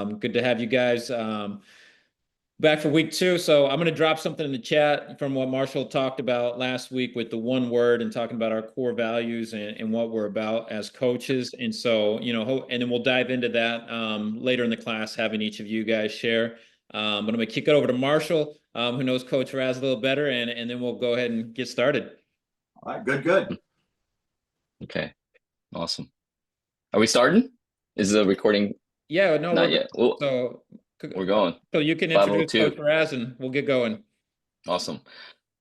Good to have you guys back for week 2. So I'm going to drop something in the chat from what Marshall talked about last week with the one word and talking about our core values and what we're about as coaches. And so, and then we'll dive into that later in the class, having each of you guys share. But I'm going to kick it over to Marshall, who knows Coach Raz a little better, and then we'll go ahead and get started. All right, good. Okay, awesome. Are we starting? Is the recording? Yeah, no, not yet. So we're going. So you can introduce Coach Raz and we'll get going. Awesome.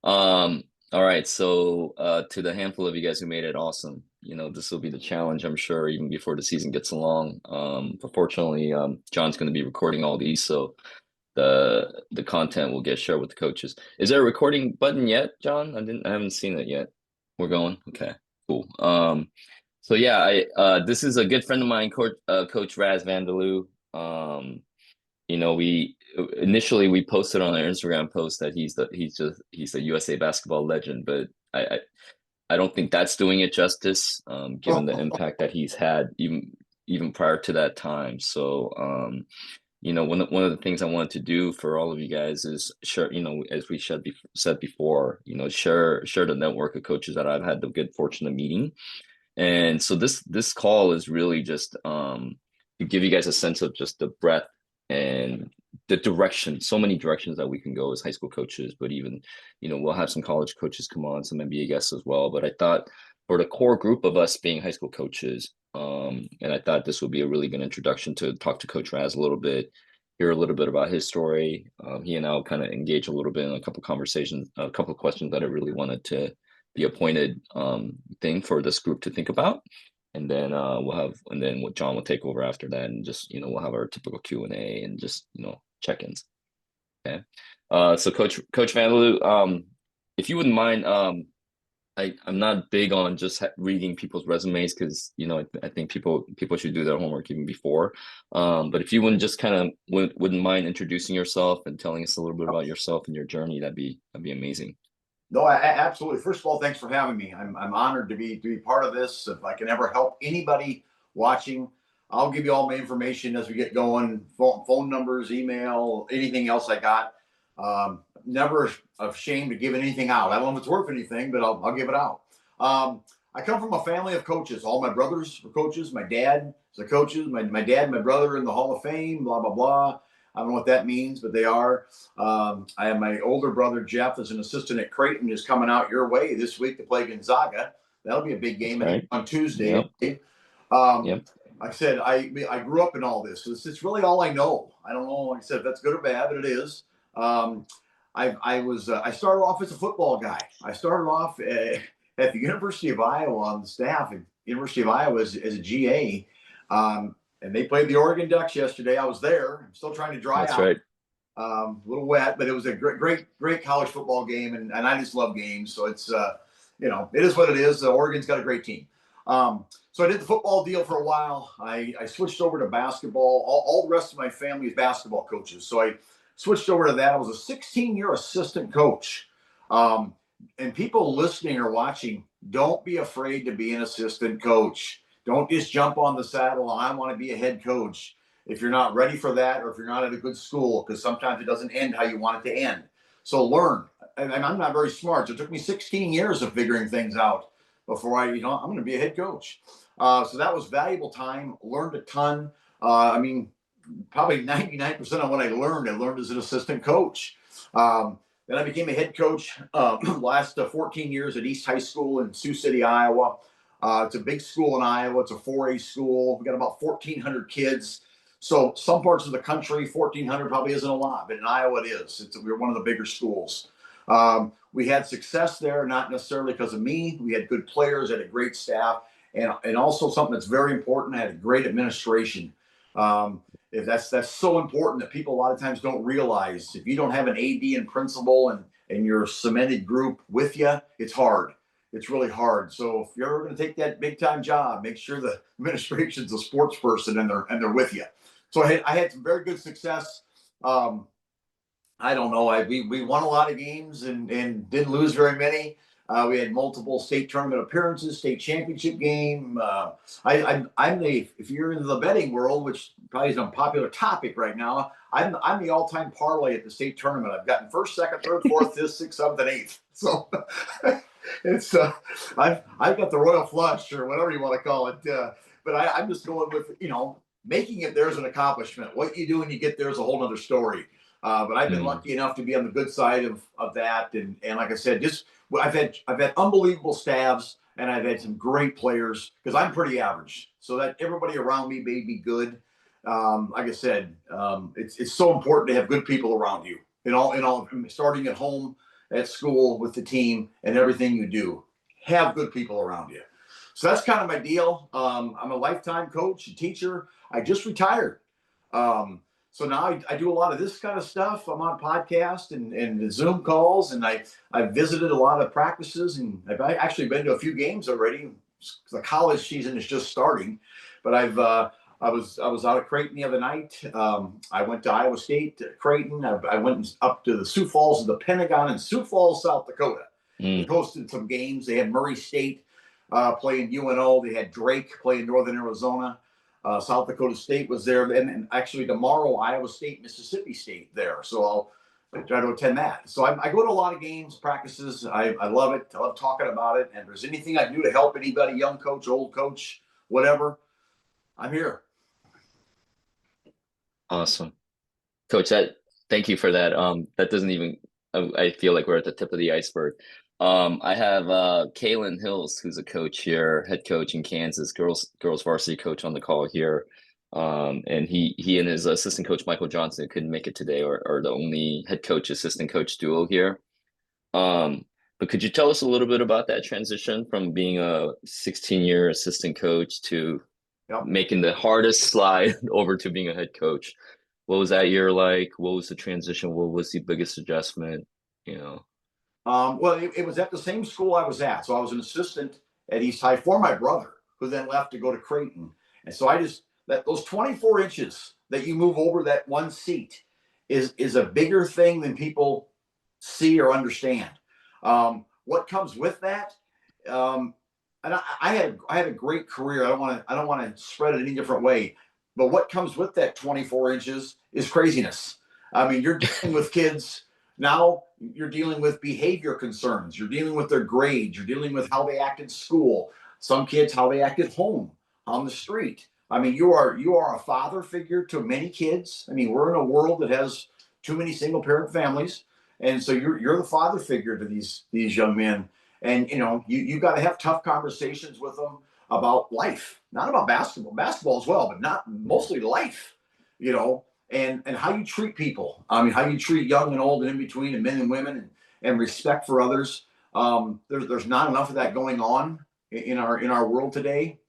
All right. So to the handful of you guys who made it, awesome. This will be the challenge, I'm sure, even before the season gets along. But fortunately, John's going to be recording all these, so the content will get shared with the coaches. Is there a recording button yet, John? I haven't seen it yet. We're going. Okay, cool. So yeah, this is a good friend of mine, Coach Raz Vanderloo. We initially posted on our Instagram post that he's a USA basketball legend, but I don't think that's doing it justice, given the impact that he's had even prior to that time. So one of the things I wanted to do for all of you guys is share, as we said before, share the network of coaches that I've had the good fortune of meeting. And so this call is really just to give you guys a sense of just the breadth and the direction, so many directions that we can go as high school coaches, but even, we'll have some college coaches come on, some NBA guests as well. But I thought for the core group of us being high school coaches, and I thought this would be a really good introduction to talk to Coach Raz a little bit, hear a little bit about his story. He and I will kind of engage a little bit in a couple conversations, a couple of questions that I really wanted to be a pointed thing for this group to think about. And then what John will take over after that, and just we'll have our typical Q&A and just check-ins. Okay. So Coach Vanderloo, if you wouldn't mind, I'm not big on just reading people's resumes because I think people should do their homework even before. But if you wouldn't just kind of wouldn't mind introducing yourself and telling us a little bit about yourself and your journey, that'd be amazing. No, absolutely. First of all, thanks for having me. I'm honored to be part of this. If I can ever help anybody watching, I'll give you all my information as we get going. Phone numbers, email, anything else I got. Never ashamed to give anything out. I don't know if it's worth anything, but I'll give it out. I come from a family of coaches. All my brothers were coaches. My dad is a coach. My dad and my brother in the Hall of Fame, blah, blah, blah. I don't know what that means, but they are. I have my older brother, Jeff, as an assistant at Creighton, is coming out your way this week to play Gonzaga. That'll be a big game on Tuesday. Yep. Like I said, I grew up in all this. It's really all I know. I don't know, like I said, if that's good or bad, but it is. I started off as a football guy. I started off at the University of Iowa on the staff at University of Iowa as a GA. And they played the Oregon Ducks yesterday. I was there. I'm still trying to dry out. That's right. A little wet, but it was a great college football game, and I just love games. So it's it is what it is. Oregon's got a great team. So I did the football deal for a while. I switched over to basketball. All the rest of my family is basketball coaches. So I switched over to that. I was a 16-year assistant coach. And people listening or watching, don't be afraid to be an assistant coach. Don't just jump on the saddle and I want to be a head coach if you're not ready for that, or if you're not at a good school, because sometimes it doesn't end how you want it to end. So learn. And I'm not very smart. So it took me 16 years of figuring things out before I'm going to be a head coach. So that was valuable time. Learned a ton. Probably 99% of what I learned as an assistant coach. Then I became a head coach last 14 years at East High School in Sioux City, Iowa. It's a big school in Iowa. It's a 4A school. We got about 1,400 kids. So some parts of the country, 1,400 probably isn't a lot, but in Iowa it is. We're one of the bigger schools. We had success there, not necessarily because of me. We had good players, had a great staff, and also something that's very important, I had a great administration. If that's so important that people a lot of times don't realize. If you don't have an AD and principal and your cemented group with you, it's hard. It's really hard. So if you're ever going to take that big time job, make sure the administration's a sports person and they're with you. So I had some very good success. I don't know. We won a lot of games and didn't lose very many. We had multiple state tournament appearances, state championship game. I'm the, if you're in the betting world, which probably is a popular topic right now, I'm the all-time parlay at the state tournament. I've gotten first, second, third, fourth, fifth, sixth, seventh, and eighth. So it's I've got the royal flush or whatever you want to call it. But I'm just going with, making it there's an accomplishment. What you do when you get there is a whole other story. But I've been lucky enough to be on the good side of that, and like I said, just I've had unbelievable staffs, and I've had some great players because I'm pretty average. So that everybody around me may be good. Like I said, it's so important to have good people around you. In all, starting at home, at school, with the team, and everything you do, have good people around you. So that's kind of my deal. I'm a lifetime coach, a teacher. I just retired. So now I do a lot of this kind of stuff. I'm on podcast and Zoom calls, and I've visited a lot of practices, and I've actually been to a few games already. The college season is just starting, but I was out at Creighton the other night. I went to Iowa State, Creighton. I went up to the Sioux Falls of the Pentagon in Sioux Falls, South Dakota. We hosted some games. They had Murray State playing UNO. They had Drake playing Northern Arizona. South Dakota State was there, and actually tomorrow Iowa State, Mississippi State there. So I'll try to attend that. So I go to a lot of games, practices. I love it. I love talking about it. And if there's anything I can do to help anybody, young coach, old coach, whatever, I'm here. Awesome. Coach, thank you for that. That doesn't even, I feel like we're at the tip of the iceberg. I have Kalen Hills, who's a coach here, head coach in Kansas, girls varsity coach on the call here. And he and his assistant coach Michael Johnson couldn't make it today, or the only head coach assistant coach duo here. But could you tell us a little bit about that transition from being a 16-year assistant coach to making the hardest slide over to being a head coach? What was that year like? What was the transition? What was the biggest adjustment? Well, it was at the same school I was at. So I was an assistant at East High for my brother, who then left to go to Creighton. And so those 24 inches that you move over that one seat is a bigger thing than people see or understand. What comes with that? And I had a great career. I don't want to spread it any different way. But what comes with that 24 inches is craziness. I mean, you're dealing with kids now. You're dealing with behavior concerns. You're dealing with their grades. You're dealing with how they act in school. Some kids, how they act at home, on the street. I mean, you are a father figure to many kids. I mean, we're in a world that has too many single parent families, and so you're the father figure to these young men. And you got to have tough conversations with them about life, not about basketball as well, but not mostly life. And how you treat people. I mean, how you treat young and old and in between, and men and women, and respect for others. There's not enough of that going on in our world today.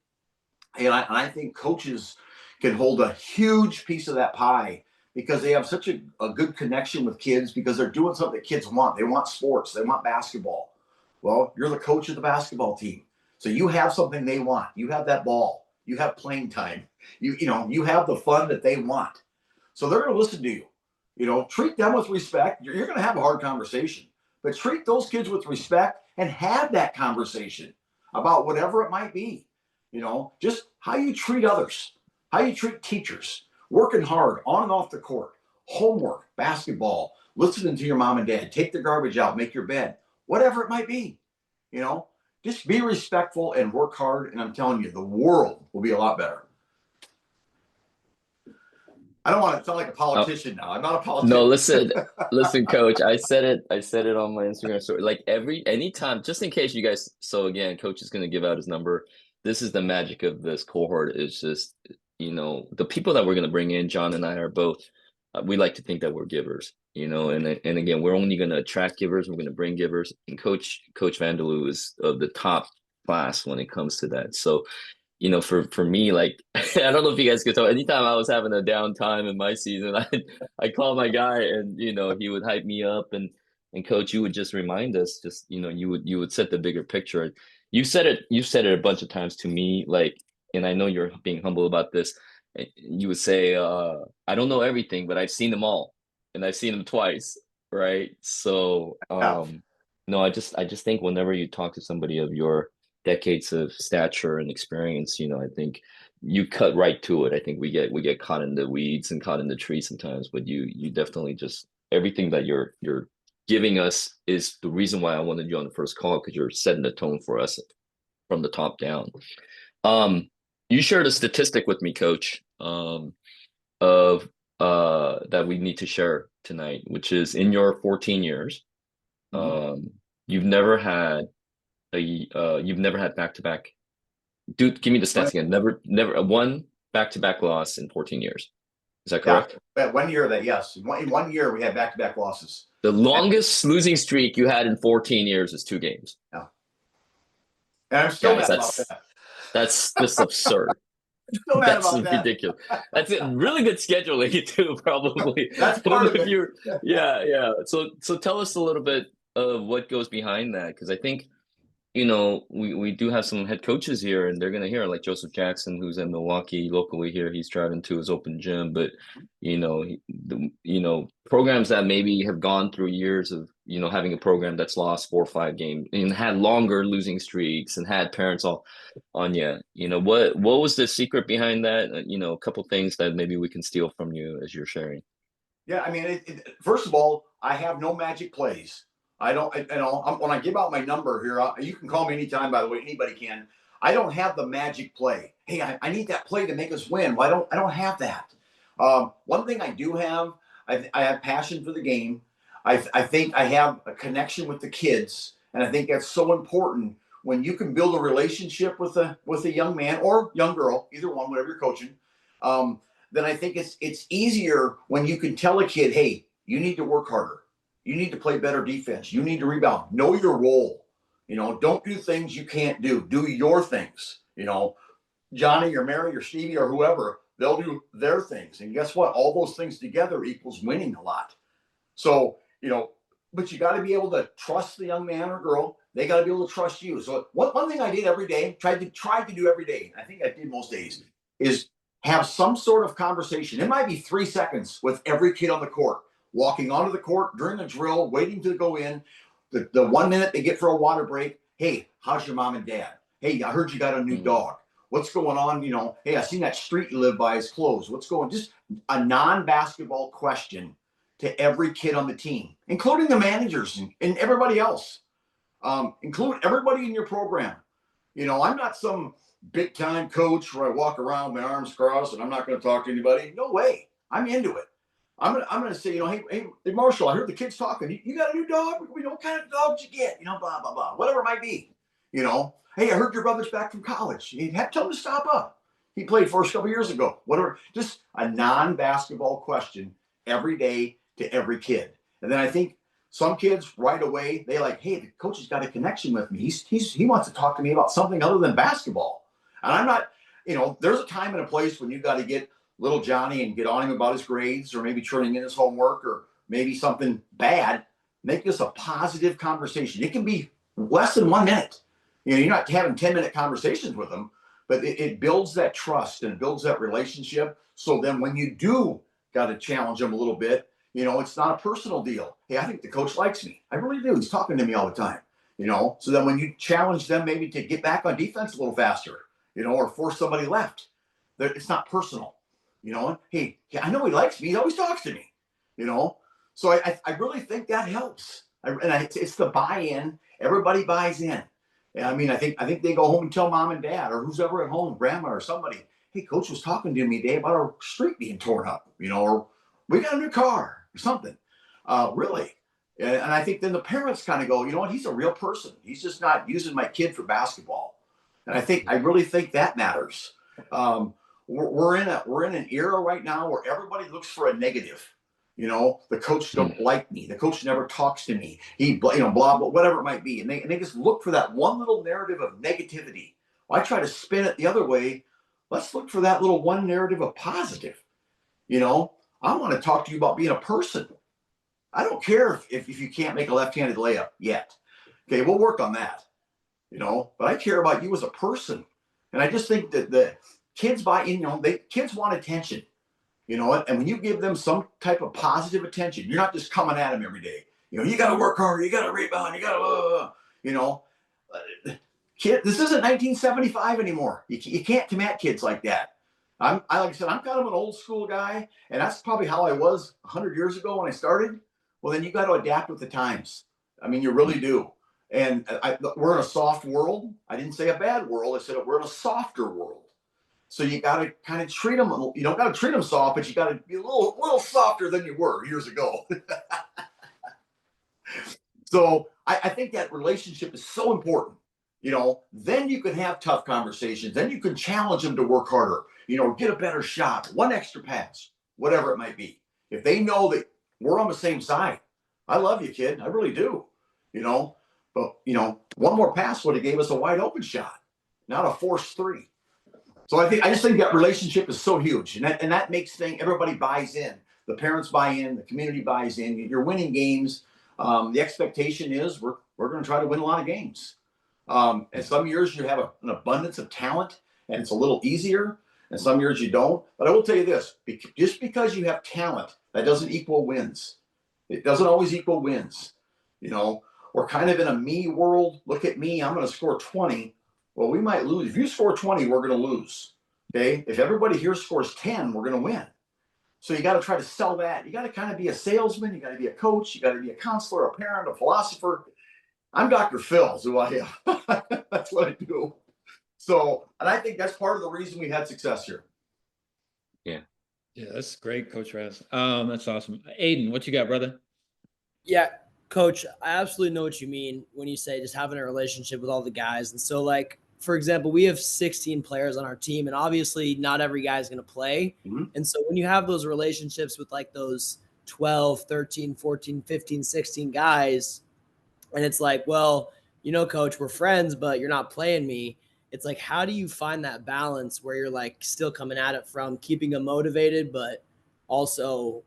And I think coaches can hold a huge piece of that pie because they have such a good connection with kids, because they're doing something that kids want. They want sports. They want basketball. Well, you're the coach of the basketball team. So you have something they want. You have that ball. You have playing time. You have the fun that they want. So they're going to listen to you. Treat them with respect. You're going to have a hard conversation, but treat those kids with respect and have that conversation about whatever it might be. Just how you treat others, how you treat teachers, working hard on and off the court, homework, basketball, listening to your mom and dad, take the garbage out, make your bed, whatever it might be. Just be respectful and work hard. And I'm telling you, the world will be a lot better. I don't want to sound like a politician now. I'm not a politician. No, listen, coach. I said it on my Instagram story. Like anytime, just in case you guys. So again, coach is going to give out his number. This is the magic of this cohort. Is just the people that we're going to bring in. John and I are both. We like to think that we're givers. And again, we're only going to attract givers. We're going to bring givers. And Coach Vandeloo is of the top class when it comes to that. So. For me, like, I don't know if you guys could tell, anytime I was having a downtime in my season, I call my guy, and, he would hype me up, and coach, you would just remind us, just, you would set the bigger picture. You've said it a bunch of times to me, like, and I know you're being humble about this. You would say, I don't know everything, but I've seen them all, and I've seen them twice. Right. So, No, I just think whenever you talk to somebody of your decades of stature and experience, I think you cut right to it. I think we get caught in the weeds and caught in the tree sometimes, but you definitely just everything that you're giving us is the reason why I wanted you on the first call, because you're setting the tone for us from the top down. Um, you shared a statistic with me, Coach, of that we need to share tonight, which is in your 14 years, Mhm. um, you've never had you've never had back to back. Dude, give me the stats again. Never one back to back loss in 14 years. Is that Yeah, correct? that 1 year that yes, in 1 year we had back-to-back losses. The longest losing streak you had in 14 years is 2 games. Yeah, and I'm still Guys, mad about that. that's just absurd. Still mad That's about that. ridiculous. That's a really good scheduling too, probably. That's I don't part know of if it. you're, yeah, yeah. So tell us a little bit of what goes behind that, because I think we do have some head coaches here, and they're going to hear like Joseph Jackson, who's in Milwaukee locally here. He's tried into his open gym, but programs that maybe have gone through years of having a program that's lost 4 or 5 games and had longer losing streaks and had parents all on you. What was the secret behind that? A couple things that maybe we can steal from you as you're sharing. Yeah, I mean, first of all, I have no magic plays. I don't, when I give out my number here, you can call me anytime, by the way, anybody can. I don't have the magic play. Hey, I need that play to make us win. Well, I don't have that. One thing I do have, I have passion for the game. I think I have a connection with the kids. And I think that's so important when you can build a relationship with a young man or young girl, either one, whatever you're coaching. Um, then I think it's easier when you can tell a kid, hey, you need to work harder. You need to play better defense. You need to rebound. Know your role. Don't do things you can't do. Do your things. Johnny or Mary or Stevie or whoever, they'll do their things. And guess what? All those things together equals winning a lot. So, but you got to be able to trust the young man or girl. They got to be able to trust you. So one thing I did every day, tried to do every day, I think I did most days, is have some sort of conversation. It might be 3 seconds with every kid on the court, walking onto the court during the drill, waiting to go in. The 1 minute they get for a water break. Hey, how's your mom and dad? Hey, I heard you got a new Mm, dog. What's going on? Hey, I seen that street you live by is closed. What's going? Just a non-basketball question to every kid on the team, including the managers and everybody else. Include everybody in your program. I'm not some big time coach where I walk around with my arms crossed and I'm not going to talk to anybody. No way. I'm into it. I'm gonna say, hey, Marshall, I heard the kids talking. You got a new dog? What kind of dog did you get? Blah blah blah, whatever it might be. Hey, I heard your brother's back from college. Tell him to stop up. He played for us a couple years ago. Whatever, just a non-basketball question every day to every kid. And then I think some kids right away they like, hey, the coach has got a connection with me. He wants to talk to me about something other than basketball. And I'm not, there's a time and a place when you got to get little Johnny and get on him about his grades or maybe turning in his homework or maybe something bad. Make this a positive conversation. It can be less than 1 minute. You're not having 10-minute conversations with them, but it builds that trust and it builds that relationship. So then when you do got to challenge them a little bit, it's not a personal deal. Hey, I think the coach likes me. I really do. He's talking to me all the time. So then when you challenge them maybe to get back on defense a little faster, or force somebody left, it's not personal. Hey, I know he likes me. He always talks to me. So I really think that helps. It's the buy-in. Everybody buys in. I mean, I think they go home and tell mom and dad or who's ever at home, grandma or somebody. Hey, coach was talking to me today about our street being torn up. Or we got a new car or something. Really. And I think then the parents kind of go, you know what? He's a real person. He's just not using my kid for basketball. And I really think that matters. We're in an era right now where everybody looks for a negative. The coach don't mm, like me. The coach never talks to me. He, blah blah, whatever it might be, and they just look for that one little narrative of negativity. Well, I try to spin it the other way. Let's look for that little one narrative of positive. I want to talk to you about being a person. I don't care if you can't make a left-handed layup yet. Okay, we'll work on that. But I care about you as a person, and I just think that the kids buy in. Kids want attention. And when you give them some type of positive attention, you're not just coming at them every day. You got to work harder. You got to rebound. You got to, you know, kid, this isn't 1975 anymore. You can't come at kids like that. Like I said, I'm kind of an old school guy, and that's probably how I was 100 years ago when I started. Well, then you got to adapt with the times. I mean, you really do. And we're in a soft world. I didn't say a bad world. I said we're in a softer world. So you got to kind of treat them. You don't got to treat them soft, but you got to be a little softer than you were years ago. So I think that relationship is so important. Then you can have tough conversations. Then you can challenge them to work harder. Get a better shot, one extra pass, whatever it might be. If they know that we're on the same side, I love you, kid. I really do. But one more pass would have gave us a wide open shot, not a forced three. So I just think that relationship is so huge, and that makes everybody buys in. The parents buy in, the community buys in. You're winning games. The expectation is we're going to try to win a lot of games. And some years you have an abundance of talent, and it's a little easier. And some years you don't. But I will tell you this: just because you have talent, that doesn't equal wins. It doesn't always equal wins. We're kind of in a me world. Look at me, I'm going to score 20. Well, we might lose. If you score 20, we're going to lose. Okay. If everybody here scores 10, we're going to win. So you got to try to sell that. You got to kind of be a salesman. You got to be a coach. You got to be a counselor, a parent, a philosopher. I'm Dr. Phil, is who I am. That's what I do. So, and I think that's part of the reason we had success here. Yeah. Yeah, that's great, Coach Raz. That's awesome. Aiden, what you got, brother? Yeah, Coach, I absolutely know what you mean when you say just having a relationship with all the guys. And so, like, for example, we have 16 players on our team, and obviously not every guy is going to play. Mm-hmm. And so when you have those relationships with like those 12, 13, 14, 15, 16 guys, and it's like, well, Coach, we're friends, but you're not playing me. It's like, how do you find that balance where you're like still coming at it from keeping them motivated, but also,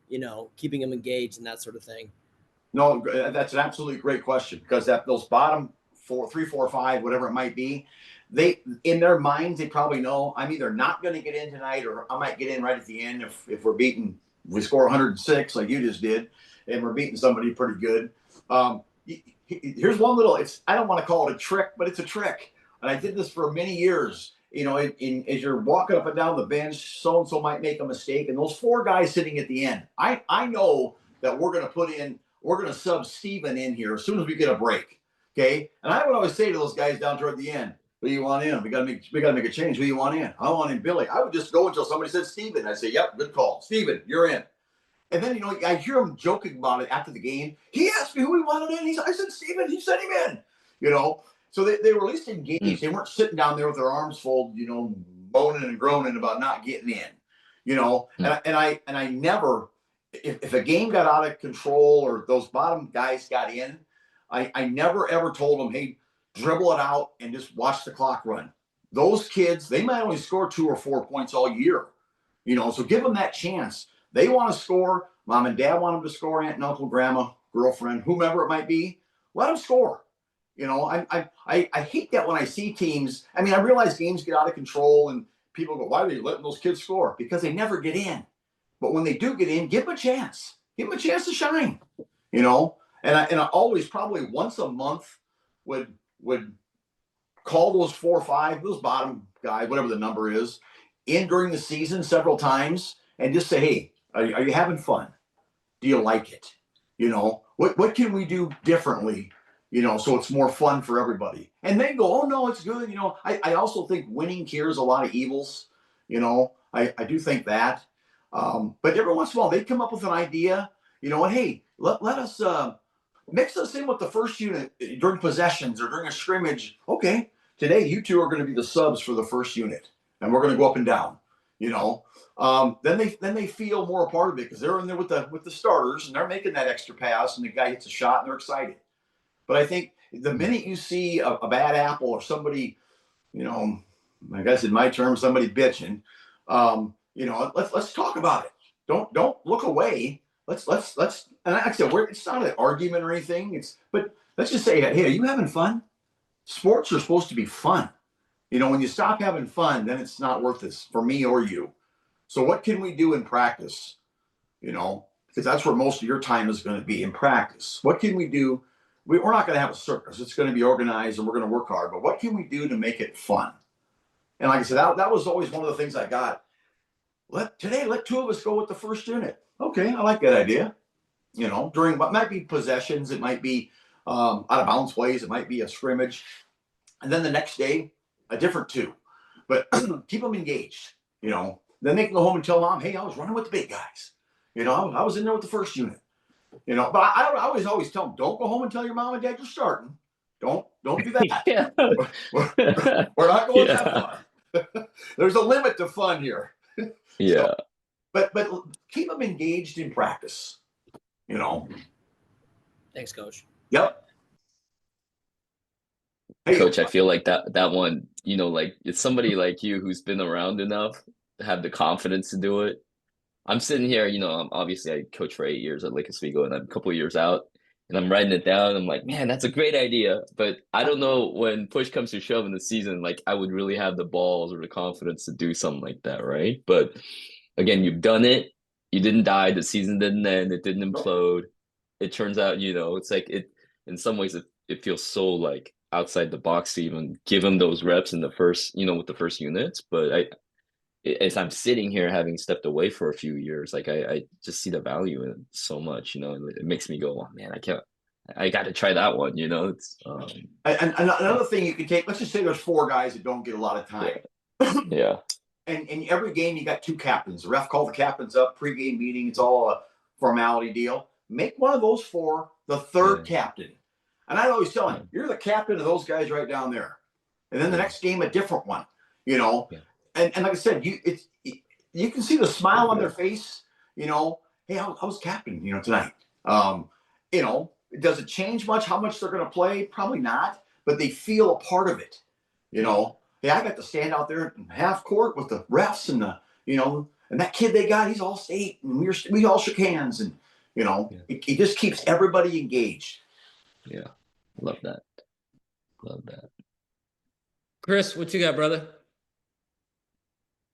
keeping them engaged and that sort of thing? No, that's an absolutely great question, because those bottom 3, 4, 5, whatever it might be, they in their minds they probably know I'm either not going to get in tonight, or I might get in right at the end if we score 106 like you just did, and we're beating somebody pretty good. Here's one little. I don't want to call it a trick, but it's a trick, and I did this for many years. As you're walking up and down the bench, so and so might make a mistake, and those 4 guys sitting at the end, I know that we're going to sub Steven in here as soon as we get a break. Okay. And I would always say to those guys down toward the end, who do you want in? We got to make a change. Who do you want in? I want in Billy. I would just go until somebody said Steven. I'd say, yep, good call. Steven, you're in. And then, I hear him joking about it after the game. He asked me who he wanted in. I said, Steven, he sent him in, So they were at least engaged. They weren't sitting down there with their arms folded, moaning and groaning about not getting in, and I never, if a game got out of control or those bottom guys got in, I never ever told them, hey, dribble it out and just watch the clock run. Those kids, they might only score 2 or 4 points all year, so give them that chance. They want to score. Mom and dad want them to score. Aunt and uncle, grandma, girlfriend, whomever it might be. Let them score. I hate that when I see teams. I mean, I realize games get out of control and people go, why are they letting those kids score? Because they never get in. But when they do get in, give them a chance. Give them a chance to shine. And I always, probably once a month, would call those 4 or 5, those bottom guys, whatever the number is, in during the season several times, and just say, hey, are you having fun? Do you like it? What can we do differently? So it's more fun for everybody. And they go, oh no, it's good. I also think winning cures a lot of evils. I do think that. But every once in a while they come up with an idea, and hey, let us mix us in with the first unit during possessions or during a scrimmage. Okay, today you 2 are going to be the subs for the first unit, and we're going to go up and down. Then they feel more a part of it because they're in there with the starters and they're making that extra pass, and the guy hits a shot and they're excited. But I think the minute you see a bad apple or somebody, I guess in my term, somebody bitching, let's talk about it. Don't look away. Let's and like I said, it's not an argument or anything. But let's just say, hey, are you having fun? Sports are supposed to be fun. When you stop having fun, then it's not worth this for me or you. So what can we do in practice? because that's where most of your time is going to be in practice. What can we do? We're not going to have a circus. It's going to be organized and we're going to work hard. But what can we do to make it fun? And like I said, that was always one of the things I got. Let 2 of us go with the first unit. Okay, I like that idea. During what might be possessions, it might be out of bounds plays, it might be a scrimmage. And then the next day, a different 2. But keep them engaged. Then they can go home and tell mom, hey, I was running with the big guys. I was in there with the first unit. But I always tell them, don't go home and tell your mom and dad you're starting. Don't do that. Yeah. We're not going Yeah. that far. There's a limit to fun here. Yeah. So, but keep them engaged in practice. Thanks, Coach. Yep. Hey, Coach, I feel like that one, like it's somebody like you who's been around enough to have the confidence to do it. I'm sitting here, obviously I coached for 8 years at Lake Oswego and I'm a couple of years out and I'm writing it down. I'm like, man, that's a great idea. But I don't know when push comes to shove in the season, like I would really have the balls or the confidence to do something like that, right? But again, you've done it. You didn't die. The season didn't end. It didn't implode. It turns out, it's like in some ways it feels so like outside the box to even give him those reps in the first, with the first units. But as I'm sitting here having stepped away for a few years, like I just see the value in it so much, it makes me go, oh man, I got to try that one, it's and another thing you can take, let's just say there's 4 guys that don't get a lot of time. Yeah. And in every game, you got 2 captains. The ref called the captains up, pregame meeting. It's all a formality deal. Make one of those 4 the third captain. And I always tell him, you're the captain of those guys right down there. And then the next game, a different one, And like I said, you can see the smile on their face, hey, I was captain, tonight. Does it change much how much they're going to play? Probably not, but they feel a part of it, Hey, I got to stand out there in half court with the refs and and that kid they got, he's all state, and we all shook hands, and it just keeps everybody engaged. Yeah, love that. Chris, what you got, brother?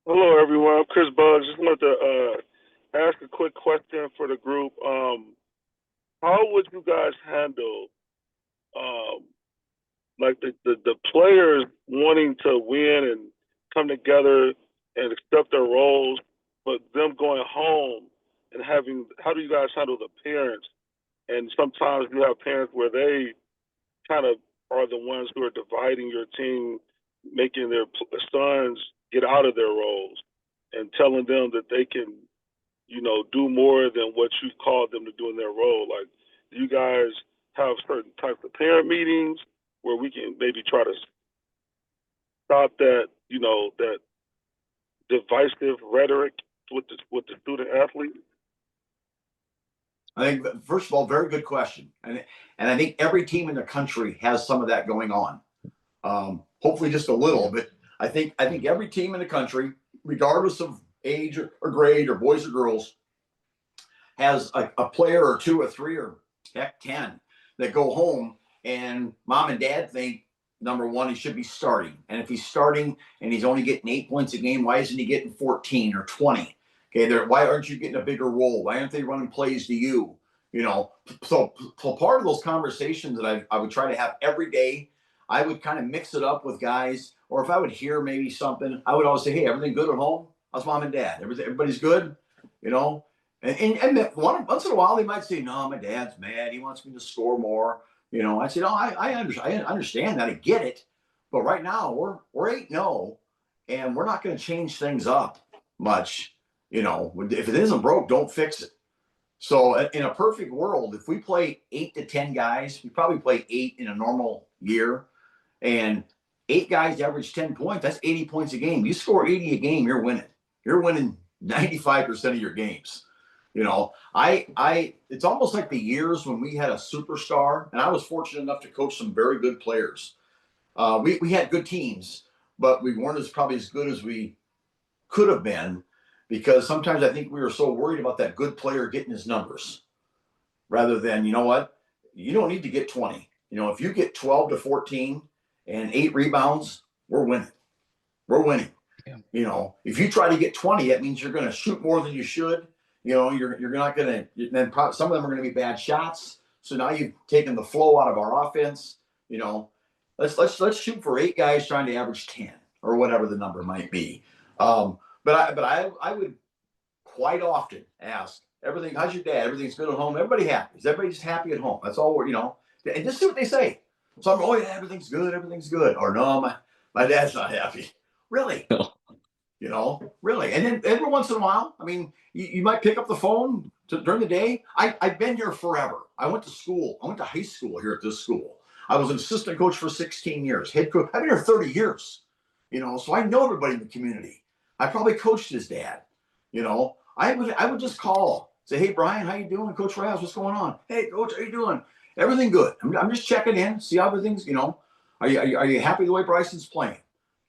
Hello, everyone. I'm Chris Buggs. Just wanted to ask a quick question for the group. How would you guys handle like the players wanting to win and come together and accept their roles, but them going home and how do you guys handle the parents? And sometimes you have parents where they kind of are the ones who are dividing your team, making their sons get out of their roles and telling them that they can, do more than what you've called them to do in their role. Like, do you guys have certain types of parent meetings where we can maybe try to stop that, that divisive rhetoric with the student athlete? I think, first of all, very good question, and I think every team in the country has some of that going on. Hopefully, just a little, but I think every team in the country, regardless of age or grade or boys or girls, has a player or 2 or 3 or heck 10 that go home and mom and dad think, number one, he should be starting. And if he's starting and he's only getting 8 points a game, why isn't he getting 14 or 20? Okay, why aren't you getting a bigger role? Why aren't they running plays to you? So part of those conversations that I would try to have every day, I would kind of mix it up with guys, or if I would hear maybe something, I would always say, hey, everything good at home? How's mom and dad? Everybody's good? And once in a while they might say, no, my dad's mad. He wants me to score more. I said, no, I understand that. I get it. But right now we're 8-0, and we're not going to change things up much. If it isn't broke, don't fix it. So in a perfect world, if we play 8 to 10 guys, we probably play 8 in a normal year, and 8 guys average 10 points. That's 80 points a game. You score 80 a game, you're winning. You're winning 95% of your games. It's almost like the years when we had a superstar, and I was fortunate enough to coach some very good players. We had good teams, but we weren't probably as good as we could have been, because sometimes I think we were so worried about that good player getting his numbers rather than, you don't need to get 20. If you get 12 to 14 and 8 rebounds, we're winning. We're winning. Yeah. If you try to get 20, that means you're going to shoot more than you should. You know, you're not going to. Then some of them are going to be bad shots. So now you've taken the flow out of our offense. You know, let's shoot for 8 guys trying to average 10 or whatever the number might be. But I would quite often ask everything. How's your dad? Everything's good at home. Everybody happy? Is everybody just happy at home? That's all we're, and just see what they say. So I'm, oh yeah, everything's good. Everything's good. Or no, my dad's not happy. Really? Really. And then every once in a while, I mean, you might pick up the phone during the day. I've been here forever. I went to school. I went to high school here at this school. I was an assistant coach for 16 years, head coach. I've been here 30 years, so I know everybody in the community. I probably coached his dad, I would just call, say, hey, Brian, how you doing? Coach Raz, what's going on? Hey, coach, how you doing? Everything good. I'm just checking in, see how everything's, are you happy the way Bryson's playing?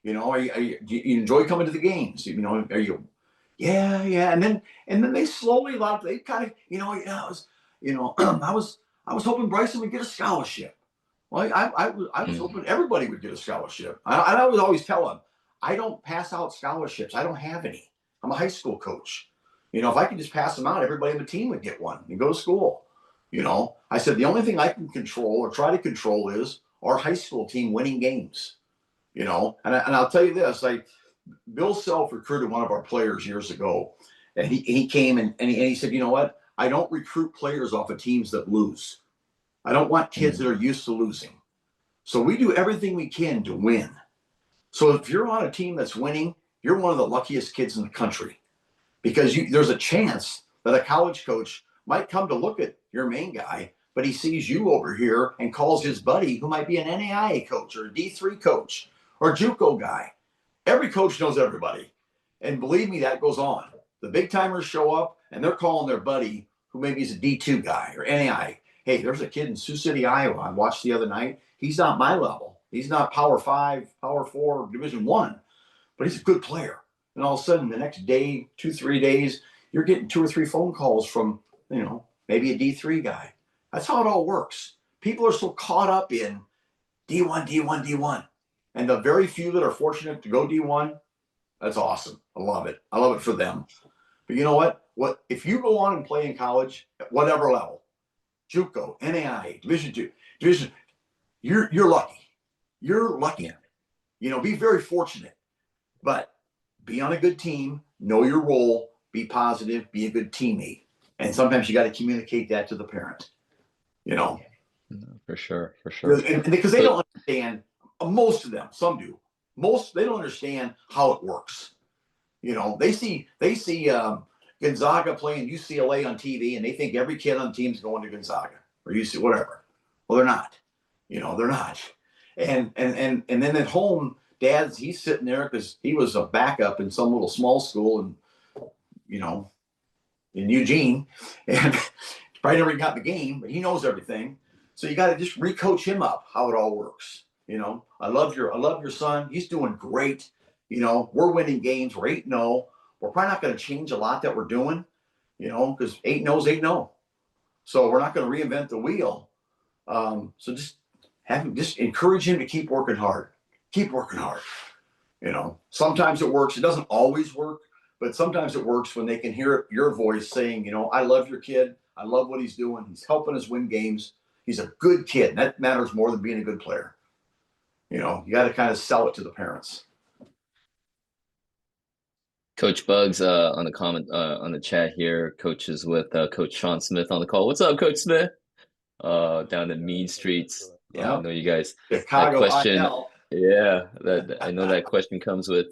Do you enjoy coming to the games? Are you, yeah. And then they slowly, they kind of, I was hoping Bryson would get a scholarship. Well, I was hoping everybody would get a scholarship. I would always tell them, I don't pass out scholarships. I don't have any. I'm a high school coach. If I could just pass them out, everybody on the team would get one and go to school. I said, the only thing I can control or try to control is our high school team winning games. And I'll tell you this, Bill Self recruited one of our players years ago, and he came and he said, you know what? I don't recruit players off of teams that lose. I don't want kids that are used to losing. So we do everything we can to win. So if you're on a team that's winning, you're one of the luckiest kids in the country, because there's a chance that a college coach might come to look at your main guy, but he sees you over here and calls his buddy, who might be an NAIA coach or a D3 coach or a JUCO guy. Every coach knows everybody. And believe me, that goes on. The big timers show up and they're calling their buddy, who maybe is a D2 guy or NAIA. Hey, there's a kid in Sioux City, Iowa, I watched the other night. He's not my level. He's not Power 5, Power 4, Division 1, but he's a good player. And all of a sudden, the next day, 2-3 days, you're getting 2 or 3 phone calls from, maybe a D3 guy. That's how it all works. People are so caught up in D1, D1, D1. And the very few that are fortunate to go D1, that's awesome. I love it. I love it for them. But you know what? If you go on and play in college at whatever level, JUCO, NAIA, Division 2, you're lucky. You're lucky. Be very fortunate. But be on a good team, know your role, be positive, be a good teammate. And sometimes you got to communicate that to the parent, No, for sure. And because they don't understand, most of them, some do, they don't understand how it works. They see Gonzaga playing UCLA on TV, and they think every kid on the team is going to Gonzaga or UC, whatever. Well, they're not. They're not. And then at home, he's sitting there because he was a backup in some little small school in Eugene, and probably never got the game, but he knows everything. So you got to just recoach him up how it all works. I love your son. He's doing great. We're winning games. We're 8-0. We're probably not going to change a lot that we're doing, because 8-0 is 8-0. So we're not going to reinvent the wheel. So just encourage him to keep working hard. Keep working hard. Sometimes it works. It doesn't always work, but sometimes it works when they can hear your voice saying, I love your kid. I love what he's doing. He's helping us win games. He's a good kid. And that matters more than being a good player. You got to kind of sell it to the parents. Coach Bugs on the comment on the chat here. Coach is with Coach Sean Smith on the call. What's up, Coach Smith? Down in Mean Streets. Yeah. I know you guys. Chicago that question. IL. Yeah, I know that question comes with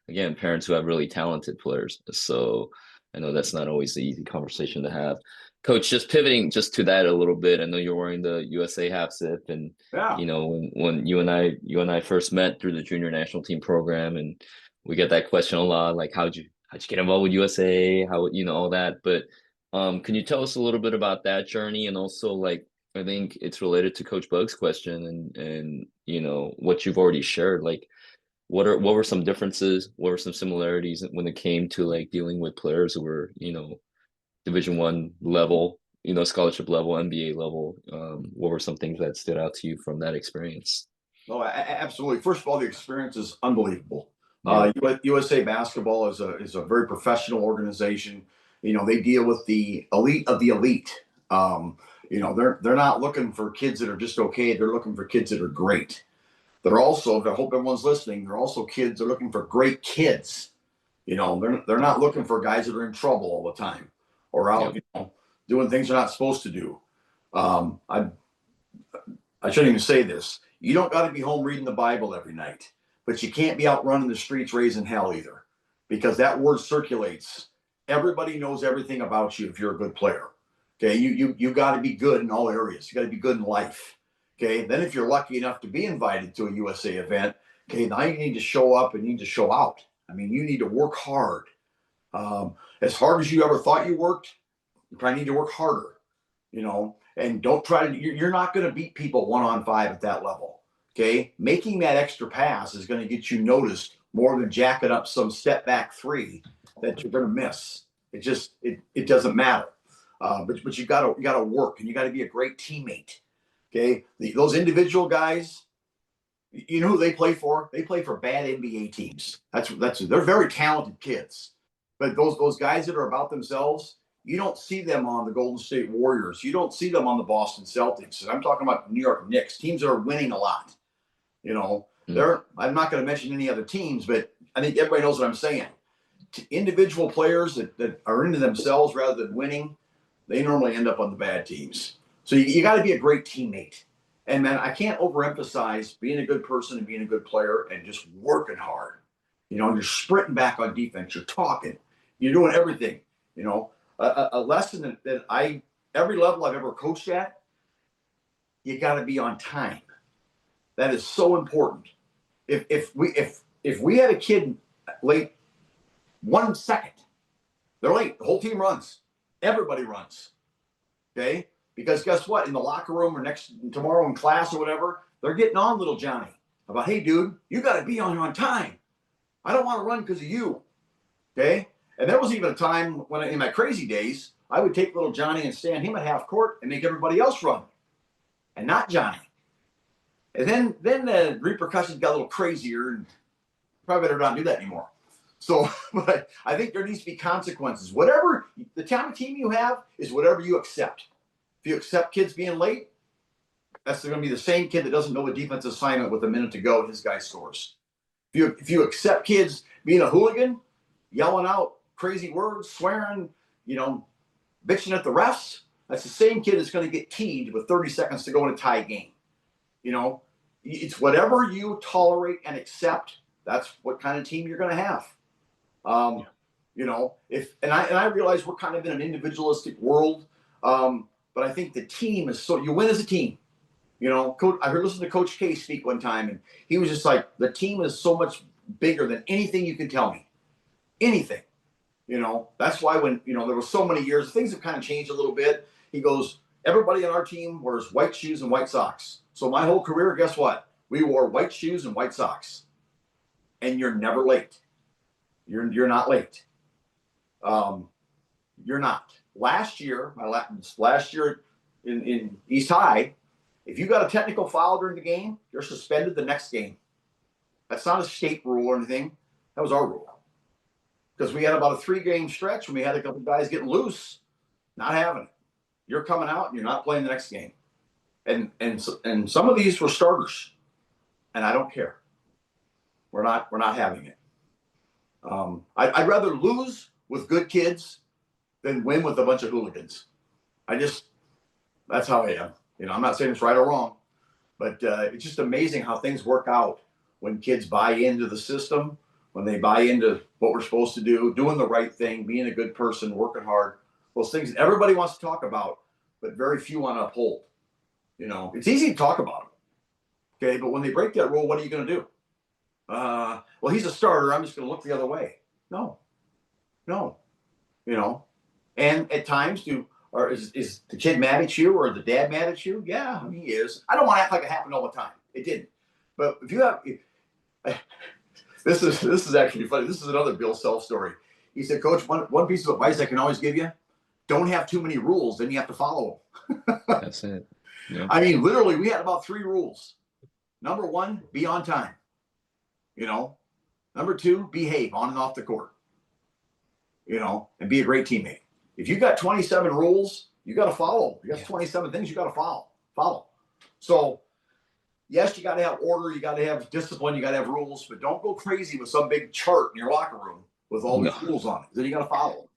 again, parents who have really talented players. So I know that's not always the easy conversation to have. Coach, just pivoting just to that a little bit. I know you're wearing the USA half zip, and when you and I first met through the junior national team program, and we get that question a lot, like how'd you get involved with USA? How all that. But can you tell us a little bit about that journey, and also I think it's related to Coach Bug's question and what you've already shared. What were some differences? What were some similarities when it came to dealing with players who were Division I level, scholarship level, NBA level? What were some things that stood out to you from that experience? Oh, absolutely. First of all, the experience is unbelievable. Yeah. USA Basketball is a very professional organization. They deal with the elite of the elite. They're not looking for kids that are just okay. They're looking for kids that are great. They're also, I hope everyone's listening, they're also kids, they're looking for great kids. They're not looking for guys that are in trouble all the time or out, doing things they're not supposed to do. I shouldn't even say this. You don't got to be home reading the Bible every night, but you can't be out running the streets raising hell either, because that word circulates. Everybody knows everything about you if you're a good player. Okay, you got to be good in all areas. You got to be good in life. Okay, then if you're lucky enough to be invited to a USA event, okay, now you need to show up and you need to show out. I mean, you need to work hard. As hard as you ever thought you worked, you probably need to work harder. And don't try to. You're not going to beat people 1-on-5 at that level. Okay, making that extra pass is going to get you noticed more than jacking up some step back three that you're going to miss. It doesn't matter. But you gotta work, and you got to be a great teammate. Okay, those individual guys, you know who they play for? They play for bad NBA teams. They're very talented kids, but those guys that are about themselves, you don't see them on the Golden State Warriors. You don't see them on the Boston Celtics. And I'm talking about New York Knicks, teams that are winning a lot. I'm not going to mention any other teams, but I think everybody knows what I'm saying. Individual players that are into themselves rather than winning, they normally end up on the bad teams. So you got to be a great teammate. And man, I can't overemphasize being a good person and being a good player and just working hard. You're sprinting back on defense. You're talking. You're doing everything. A lesson that every level I've ever coached at, you got to be on time. That is so important. If we had a kid late 1 second, they're late. The whole team runs. Everybody runs. Okay? Because guess what? In the locker room or tomorrow in class or whatever, they're getting on little Johnny about, hey, dude, you got to be on time. I don't want to run because of you. Okay? And there was even a time when in my crazy days, I would take little Johnny and stand him at half court and make everybody else run and not Johnny. And then the repercussions got a little crazier, and probably better not do that anymore. So, but I think there needs to be consequences. Whatever the kind of team you have is whatever you accept. If you accept kids being late, that's going to be the same kid that doesn't know the defensive assignment with a minute to go and his guy scores. If you accept kids being a hooligan, yelling out crazy words, swearing, bitching at the refs, that's the same kid that's going to get teed with 30 seconds to go in a tie game. It's whatever you tolerate and accept. That's what kind of team you're going to have. I realize we're kind of in an individualistic world. But I think the team is you win as a team. I listened to Coach K speak one time, and he was just like, the team is so much bigger than anything you can tell me. Anything. That's why when, there were so many years, things have kind of changed a little bit. He goes, everybody on our team wears white shoes and white socks. So my whole career, guess what? We wore white shoes and white socks. And you're never late. You're not late. You're not. Last year in East High, if you got a technical foul during the game, you're suspended the next game. That's not a state rule or anything. That was our rule. Because we had about a 3-game stretch when we had a couple guys getting loose, not having it. You're coming out and you're not playing the next game. And some of these were starters, and I don't care. We're not having it. I'd rather lose with good kids than win with a bunch of hooligans. That's how I am. I'm not saying it's right or wrong, but it's just amazing how things work out when kids buy into the system, when they buy into what we're supposed to do, doing the right thing, being a good person, working hard. Those things that everybody wants to talk about, but very few want to uphold. It's easy to talk about them. Okay, but when they break that rule, what are you going to do? Well, he's a starter. I'm just going to look the other way. No. And at times, is the kid mad at you or the dad mad at you? Yeah, he is. I don't want to act like it happened all the time. It didn't. But if you have, this is actually funny. This is another Bill Self story. He said, Coach, one piece of advice I can always give you: don't have too many rules. Then you have to follow them. That's it. Yeah. I mean, literally, we had about 3 rules. Number 1, be on time. Number 2, behave on and off the court. And be a great teammate. If you got 27 rules, you got to follow. You got 27 things you got to follow. So yes, you got to have order, you got to have discipline, you got to have rules, but don't go crazy with some big chart in your locker room with all these rules on it. Then you got to follow.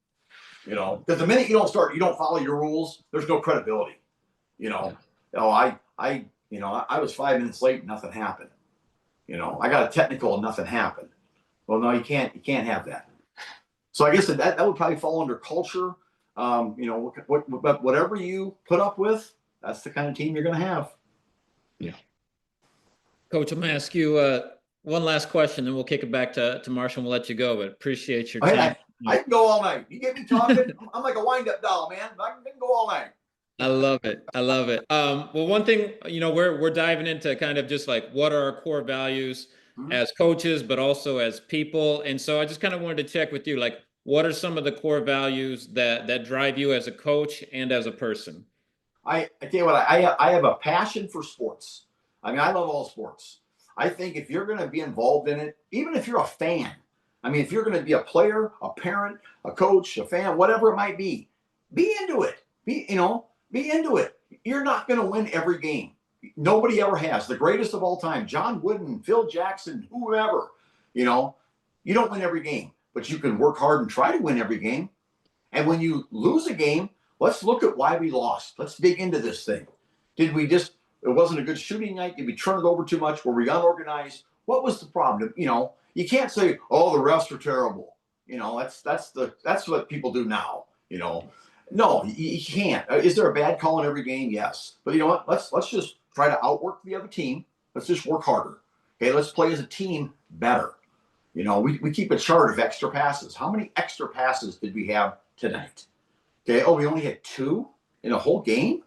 You know, because the minute you don't follow your rules, there's no credibility. You know, I was 5 minutes late, and nothing happened. You know, I got a technical and nothing happened. Well, no, you can't have that. So I guess that would probably fall under culture. You know, whatever you put up with, that's the kind of team you're going to have. Yeah. Coach, I'm going to ask you one last question, then we'll kick it back to Marshall and we'll let you go, but appreciate your time. I can go all night. You get me talking, I'm like a wind-up doll, man. I can go all night. I love it. I love it. Well, one thing, you know, we're diving into kind of just like what are our core values as coaches, but also as people. And so I just kind of wanted to check with you, like, what are some of the core values that drive you as a coach and as a person? I tell you what, I have a passion for sports. I mean, I love all sports. I think if you're going to be involved in it, even if you're a fan, I mean, if you're going to be a player, a parent, a coach, a fan, whatever it might be into it. Be into it. You're not going to win every game. Nobody ever has. The greatest of all time, John Wooden, Phil Jackson, whoever, you know, you don't win every game, but you can work hard and try to win every game. And when you lose a game, let's look at why we lost. Let's dig into this thing. It wasn't a good shooting night? Did we turn it over too much? Were we unorganized? What was the problem? You know, you can't say, oh, the refs are terrible. You know, that's what people do now, you know. No, you can't. Is there a bad call in every game? Yes. But you know what? Let's just try to outwork the other team. Let's just work harder. Okay, let's play as a team better. You know, we keep a chart of extra passes. How many extra passes did we have tonight? Okay, oh, we only had 2 in a whole game?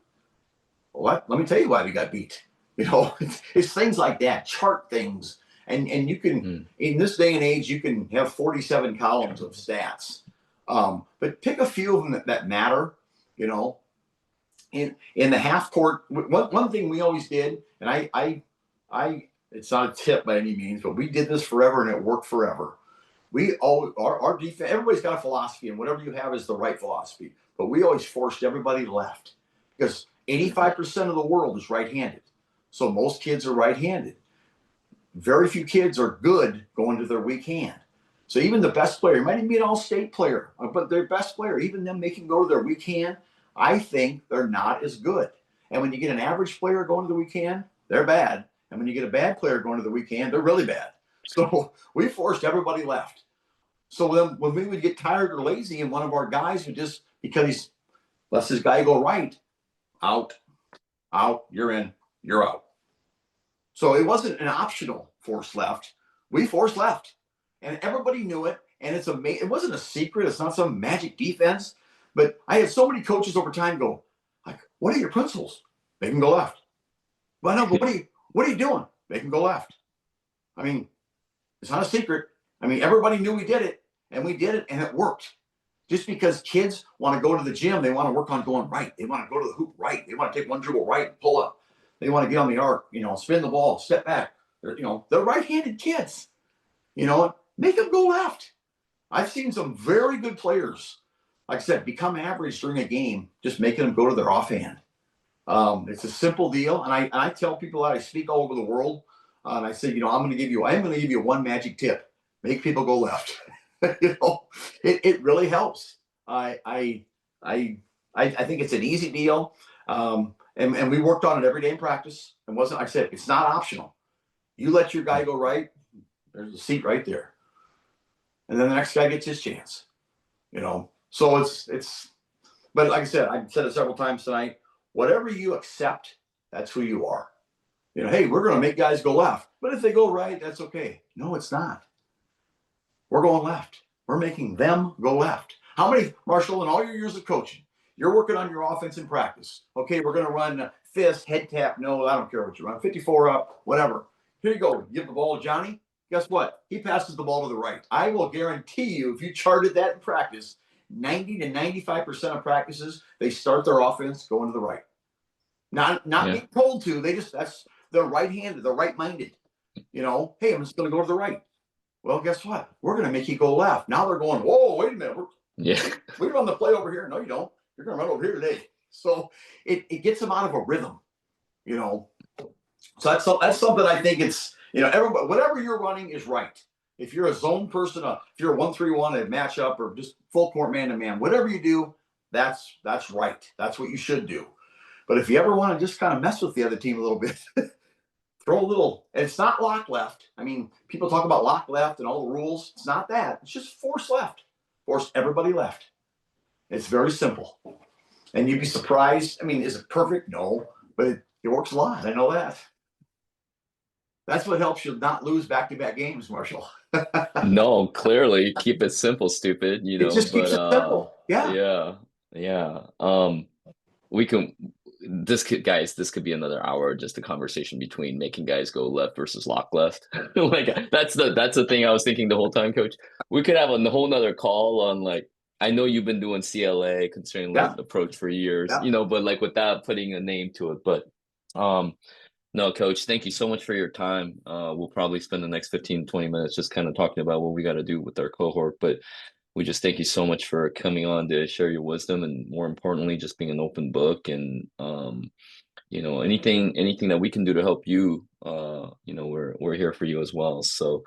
Well, let me tell you why we got beat. You know, it's things like that, chart things. And you can, in this day and age, you can have 47 columns of stats. But pick a few of them that matter, you know. In the half court, one thing we always did, and I it's not a tip by any means, but we did this forever and it worked forever. Our defense, everybody's got a philosophy, and whatever you have is the right philosophy. But we always forced everybody left because 85% of the world is right-handed. So most kids are right-handed. Very few kids are good going to their weak hand. So even the best player, might even be an all-state player, but their best player, even them making go to their weak hand, I think they're not as good. And when you get an average player going to the weak hand, they're bad. And when you get a bad player going to the weak hand, they're really bad. So we forced everybody left. So then when we would get tired or lazy and one of our guys would just, because he lets his guy go right, out, you're in, you're out. So it wasn't an optional force left. We forced left. And everybody knew it. And it's amazing. It wasn't a secret. It's not some magic defense. But I had so many coaches over time go, like, what are your principles? They can go left. Well, no, but what are you doing? They can go left. I mean, it's not a secret. I mean, everybody knew we did it, and we did it, and it worked. Just because kids want to go to the gym, they want to work on going right. They want to go to the hoop right. They want to take one dribble right and pull up. They want to get on the arc, you know, spin the ball, step back. They're right-handed kids. You know, make them go left. I've seen some very good players, like I said, become average during a game, just making them go to their offhand. It's a simple deal, and I tell people that I speak all over the world, and I say, you know, I'm going to give you one magic tip: make people go left. You know, it really helps. I think it's an easy deal, and we worked on it every day in practice. It wasn't, like I said, it's not optional. You let your guy go right, there's a seat right there, and then the next guy gets his chance. You know, so it's. But like I said, I've said it several times tonight. Whatever you accept, that's who you are. You know, hey, we're going to make guys go left, but if they go right, that's okay. No, it's not. We're going left. We're making them go left. How many, Marshall, in all your years of coaching, you're working on your offense in practice? Okay, we're going to run fist, head tap. No, I don't care what you run. 54 up, whatever. Here you go. Give the ball to Johnny. Guess what? He passes the ball to the right. I will guarantee you, if you charted that in practice, 90 to 95% of practices, they start their offense going to the right. Not being told to. They're right-handed. They're right-minded. You know, hey, I'm just going to go to the right. Well, guess what? We're going to make you go left. Now they're going, whoa, wait a minute. Yeah. We run the play over here. No, you don't. You're going to run over here today. So it gets them out of a rhythm, you know. So that's something I think it's, everybody, whatever you're running is right. If you're a zone person, if you're a 1-3-1, a matchup, or just full court man to man, whatever you do, that's right. That's what you should do. But if you ever want to just kind of mess with the other team a little bit, throw a little, and it's not lock left. I mean, people talk about lock left and all the rules. It's not that. It's just force left. Force everybody left. It's very simple. And you'd be surprised. I mean, is it perfect? No, but it works a lot. I know that. That's what helps you not lose back-to-back games, Marshall. No, clearly keep it simple, stupid, It just keeps but it simple. Yeah. yeah. We can this could be another hour, just a conversation between making guys go left versus lock left. Like that's the thing I was thinking the whole time, coach. We could have a whole nother call on, like, I know you've been doing CLA concerning Yeah. approach for years, Yeah. but like without putting a name to it. But no, coach, thank you so much for your time. We'll probably spend the next 15, 20 minutes just kind of talking about what we got to do with our cohort. But we just thank you so much for coming on to share your wisdom, and more importantly, just being an open book. And anything that we can do to help you, we're here for you as well. So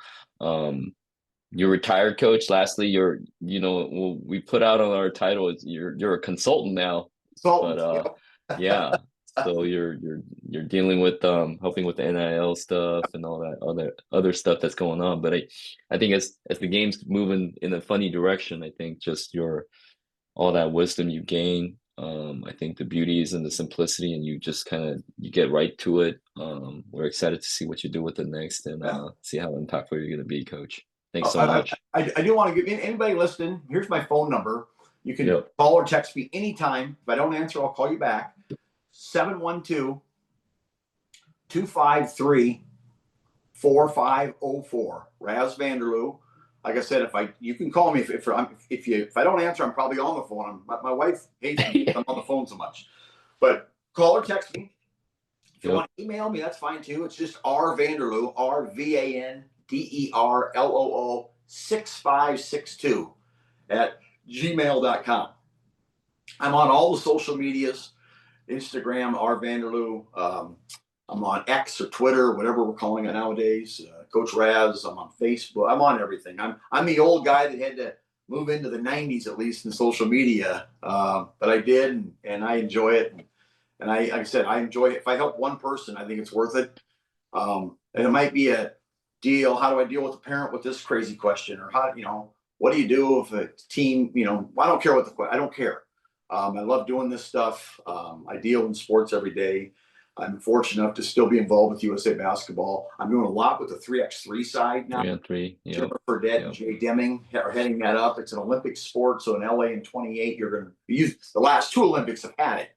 you're retired, coach. Lastly, we put out on our title, you're a consultant now. Consultant. But yeah. So you're dealing with helping with the NIL stuff and all that other stuff that's going on. But I think as the game's moving in a funny direction, I think just all that wisdom you gain, I think the beauty is in the simplicity, and you just you get right to it. We're excited to see what you do with it next, and see how impactful you're going to be, coach. Thanks so much. I do want to give anybody listening, here's my phone number. You can call or text me anytime. If I don't answer, I'll call you back. 712-253-4504. Raz Vanderloo. Like I said, you can call me if I don't answer, I'm probably on the phone. My wife hates me because I'm on the phone so much. But call or text me. If you want to email me, that's fine too. It's just rvanderloo, RVANDERLOO 6562 at gmail.com. I'm on all the social medias. Instagram, rvanderloo. I'm on X or Twitter, whatever we're calling it nowadays. Coach Raz. I'm on Facebook. I'm on everything. I'm the old guy that had to move into the 90s, at least in social media. But I did, and I enjoy it. And like I said, I enjoy it. If I help one person, I think it's worth it. And it might be a deal. How do I deal with a parent with this crazy question? Or what do you do if a team, I don't care what I don't care. I love doing this stuff. I deal in sports every day. I'm fortunate enough to still be involved with USA Basketball. I'm doing a lot with the 3x3 side now. 3-on-3. Jennifer Fredette and Jay Deming are heading that up. It's an Olympic sport. So in LA in 28, you're going to use the last two Olympics have had it.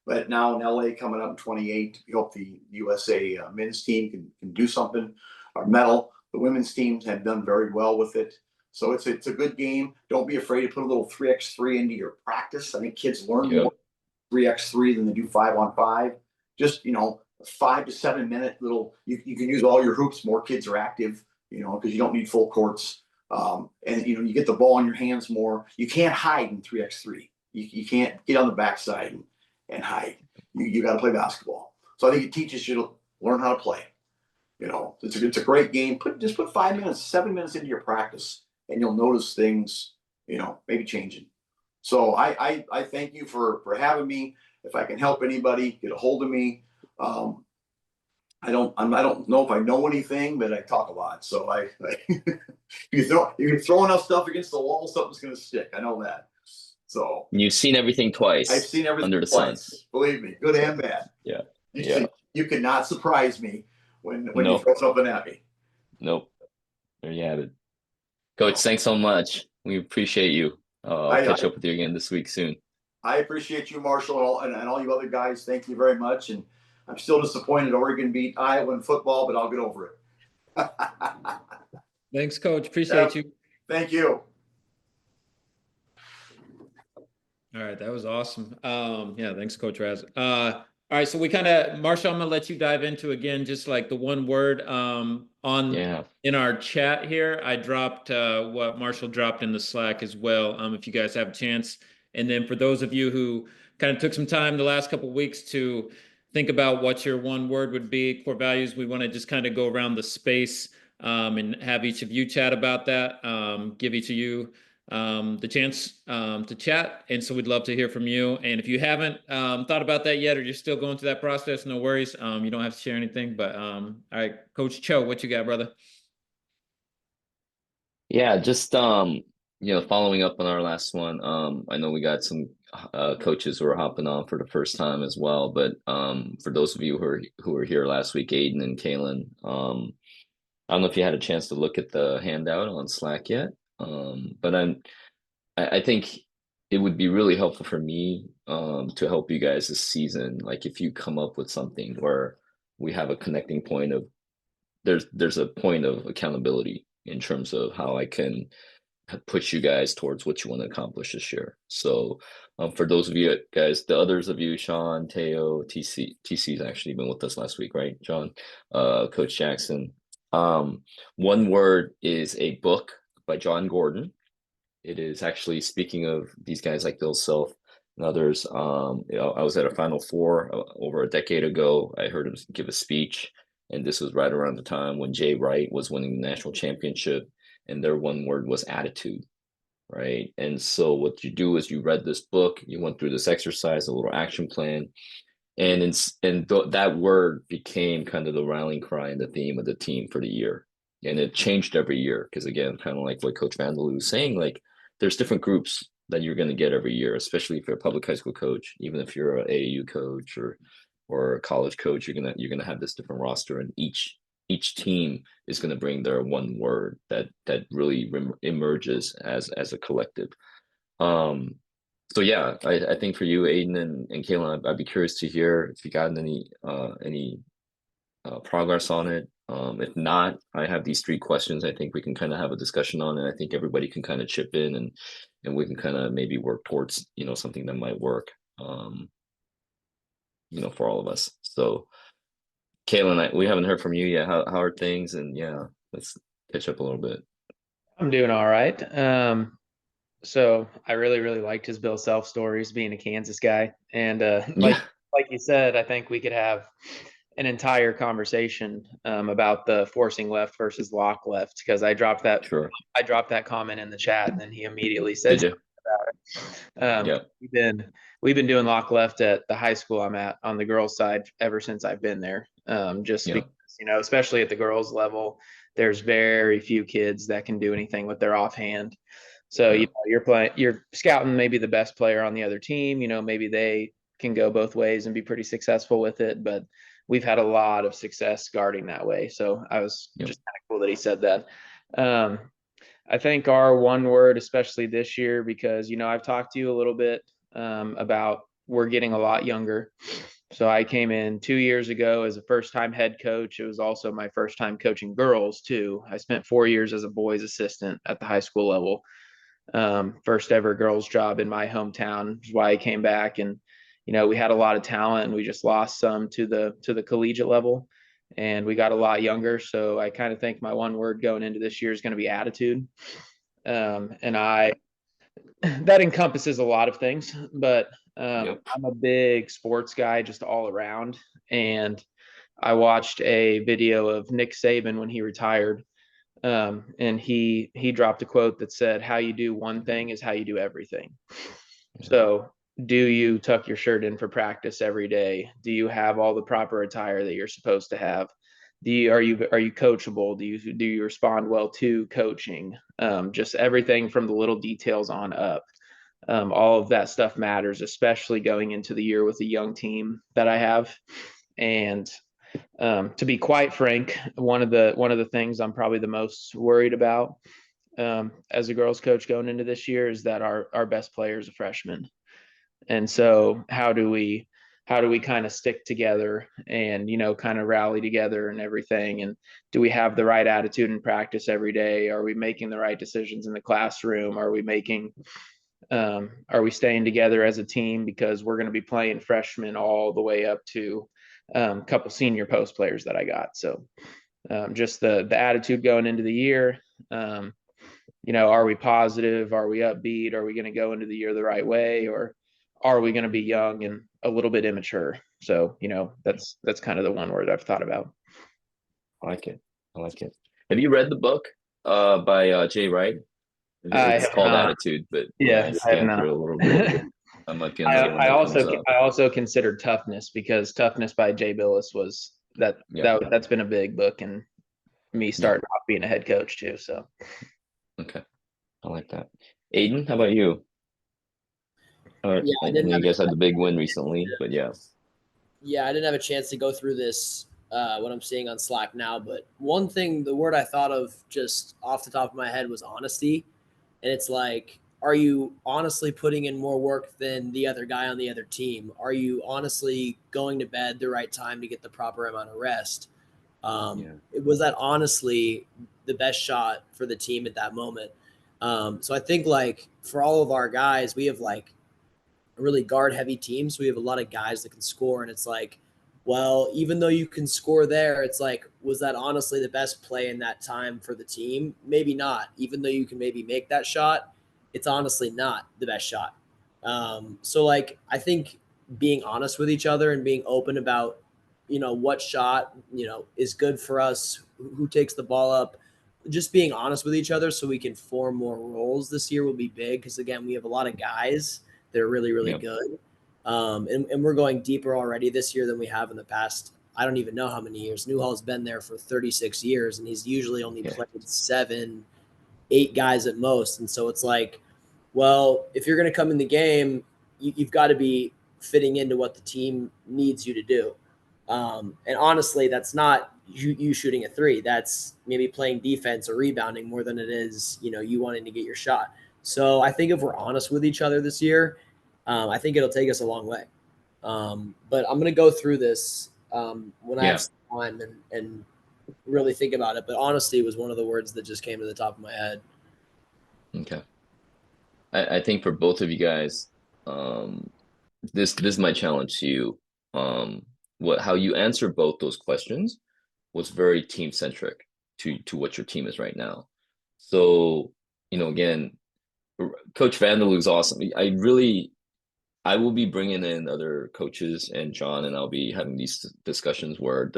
But now in LA coming up in 28, we hope the USA men's team can do something. Our medal, the women's teams have done very well with it. So it's a good game. Don't be afraid to put a little 3x3 into your practice. I think kids learn more 3x3 than they do 5-on-5. Just, 5 to 7 minute little, you can use all your hoops. More kids are active, because you don't need full courts. And you get the ball in your hands more. You can't hide in 3x3. You can't get on the backside and hide. You got to play basketball. So I think it teaches you to learn how to play. It's a great game. Just put 5 minutes, 7 minutes into your practice, and you'll notice things, maybe changing. So I thank you for having me. If I can help anybody, get a hold of me. I don't know if I know anything, but I talk a lot. So you throw enough stuff against the wall, something's going to stick. I know that. So you've seen everything twice. I've seen everything under the twice. sun. Believe me, good and bad. Yeah. You could not surprise me when you throw something at me. Nope. There you have it. Coach, thanks so much. We appreciate you. I'll catch up with you again this week soon. I appreciate you, Marshall, and all you other guys. Thank you very much. And I'm still disappointed Oregon beat Iowa in football, but I'll get over it. Thanks, Coach. Appreciate you. Thank you. All right, that was awesome. Thanks, Coach Raz. All right, so we kind of, Marshall, I'm gonna let you dive into again, just like the one word on Yeah, in our chat here. I dropped what Marshall dropped in the Slack as well. If you guys have a chance, and then for those of you who kind of took some time the last couple of weeks to think about what your one word would be, core values, we want to just kind of go around the space and have each of you chat about that. Give each of you the chance to chat. And so we'd love to hear from you. And if you haven't thought about that yet, or you're still going through that process, no worries. You don't have to share anything. But all right, Coach Cho, what you got, brother? yeah, just following up on our last one. I know we got some coaches who are hopping on for the first time as well. But for those of you who were here last week, Aiden and Kalen, I don't know if you had a chance to look at the handout on Slack yet. But I think it would be really helpful for me to help you guys this season. Like if you come up with something where we have a connecting point of there's a point of accountability in terms of how I can push you guys towards what you want to accomplish this year. So for those of you guys, the others of you, Sean, Teo, TC's actually been with us last week, right? John, Coach Jackson. One word is a book by John Gordon. It is actually, speaking of these guys like Bill Self and others. I was at a Final Four over a decade ago. I heard him give a speech, and this was right around the time when Jay Wright was winning the national championship, and their one word was attitude, right? And so what you do is you read this book, you went through this exercise, a little action plan, and that word became kind of the rallying cry and the theme of the team for the year. And it changed every year because, again, kind of like what Coach Vandal was saying, like there's different groups that you're going to get every year, especially if you're a public high school coach. Even if you're an AAU coach or a college coach, you're gonna have this different roster, and each team is going to bring their one word that really emerges as a collective. Um, so yeah, I think for you, Aiden and Kaylin, I'd be curious to hear if you got any progress on it. If not, I have these three questions. I think we can kind of have a discussion on it. I think everybody can kind of chip in, and we can kind of maybe work towards something that might work. For all of us. So, Kaylin, we haven't heard from you yet. How are things? And yeah, let's catch up a little bit. I'm doing all right. So I really, really liked his Bill Self stories, being a Kansas guy. And Yeah, like you said, I think we could have an entire conversation about the forcing left versus lock left, because sure. I dropped that comment in the chat, and then he immediately Did said you? about it. Yeah, We've been doing lock left at the high school I'm at on the girls' side ever since I've been there. Just yeah, because, especially at the girls' level, there's very few kids that can do anything with their offhand. So, yeah, you're scouting maybe the best player on the other team, maybe they can go both ways and be pretty successful with it, but we've had a lot of success guarding that way. So I was yeah, just kind of cool that he said that. Um, I think our one word, especially this year, because, I've talked to you a little bit about we're getting a lot younger. So I came in 2 years ago as a first-time head coach. It was also my first time coaching girls too. I spent 4 years as a boys assistant at the high school level. First ever girls job in my hometown, which is why I came back. And we had a lot of talent, and we just lost some to the collegiate level, and we got a lot younger. So I kind of think my one word going into this year is going to be attitude. And that encompasses a lot of things, but yep, I'm a big sports guy just all around. And I watched a video of Nick Saban when he retired, and he dropped a quote that said, "How you do one thing is how you do everything." So, do you tuck your shirt in for practice every day? Do you have all the proper attire that you're supposed to have? Are you coachable? Do you respond well to coaching? Just everything from the little details on up. All of that stuff matters, especially going into the year with a young team that I have. And to be quite frank, one of the things I'm probably the most worried about as a girls coach going into this year is that our best player is a freshman. And so how do we kind of stick together and kind of rally together and everything? And do we have the right attitude in practice every day? Are we making the right decisions in the classroom? Are we making Are we staying together as a team because we're going to be playing freshmen all the way up to a couple senior post players that I got. So just the attitude going into the year. Are we positive? Are we upbeat? Are we going to go into the year the right way, or are we going to be young and a little bit immature? So that's kind of the one word I've thought about. I like it. I like it. Have you read the book by Jay Wright? I It's have called not. Attitude, but yeah, I Yeah, I have scanned not. through a little bit. That might be another one I that comes also up. I also considered Toughness, because Toughness by Jay Billis was Yeah. that's been a big book, and me starting off being a head coach too. So Okay. I like that. Aiden, how about you? Yeah, I know you guys had the big win recently, but yeah. Yeah, I didn't have a chance to go through this, what I'm seeing on Slack now, but one thing, the word I thought of just off the top of my head was honesty. And it's like, are you honestly putting in more work than the other guy on the other team? Are you honestly going to bed the right time to get the proper amount of rest? Was that honestly the best shot for the team at that moment? So I think, like, for all of our guys, we have like a really guard heavy team. So we have a lot of guys that can score. And it's like, well, even though you can score there, it's like, was that honestly the best play in that time for the team? Maybe not. Even though you can maybe make that shot, it's honestly not the best shot. So, like, I think being honest with each other and being open about, what shot, is good for us, who takes the ball up, just being honest with each other so we can form more roles this year will be big. Because, again, we have a lot of guys. They're really, really good. And we're going deeper already this year than we have in the past. I don't even know how many years. Newhall's been there for 36 years, and he's usually only played 7, 8 guys at most. And so it's like, well, if you're going to come in the game, you've got to be fitting into what the team needs you to do. And honestly, that's not you shooting a 3. That's maybe playing defense or rebounding more than it is, you wanting to get your shot. So I think if we're honest with each other this year, I think it'll take us a long way. But I'm going to go through this when I have some time and really think about it. But honesty was one of the words that just came to the top of my head. Okay. I think for both of you guys, this is my challenge to you. How you answer both those questions was very team centric to what your team is right now. So, again, Coach Vanderloo's awesome. I will be bringing in other coaches and John, and I'll be having these discussions where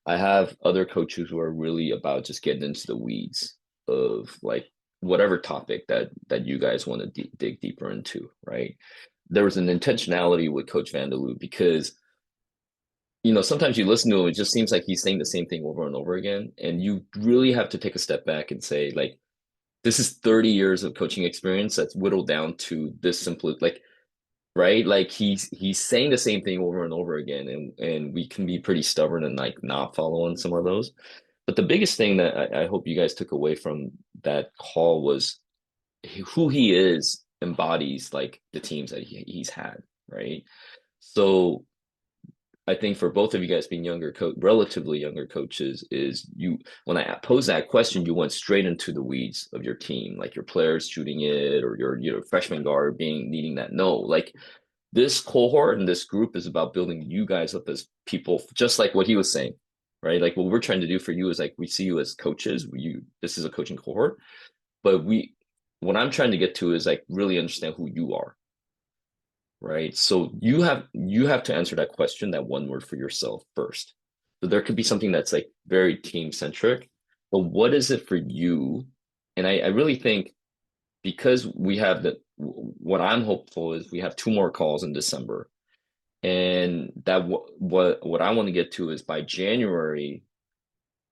I have other coaches who are really about just getting into the weeds of like whatever topic that you guys want to dig deeper into, right? There was an intentionality with Coach Vanderloo because sometimes you listen to him, it just seems like he's saying the same thing over and over again, and you really have to take a step back and say, like, this is 30 years of coaching experience that's whittled down to this simple, like, right? Like he's saying the same thing over and over again, and we can be pretty stubborn and like not following some of those. But the biggest thing that I hope you guys took away from that call was who he is embodies like the teams that he's had, right? So I think for both of you guys being relatively younger coaches, is when I posed that question, you went straight into the weeds of your team, like your players shooting it, or your freshman guard needing that. No, like this cohort and this group is about building you guys up as people, just like what he was saying, right? Like what we're trying to do for you is like we see you as coaches. This is a coaching cohort, but what I'm trying to get to is like really understand who you are, right? So you have to answer that question, that one word for yourself first. So there could be something that's like very team centric, but what is it for you? And I really think because we have what I'm hopeful is we have 2 more calls in December, and that what I want to get to is by January,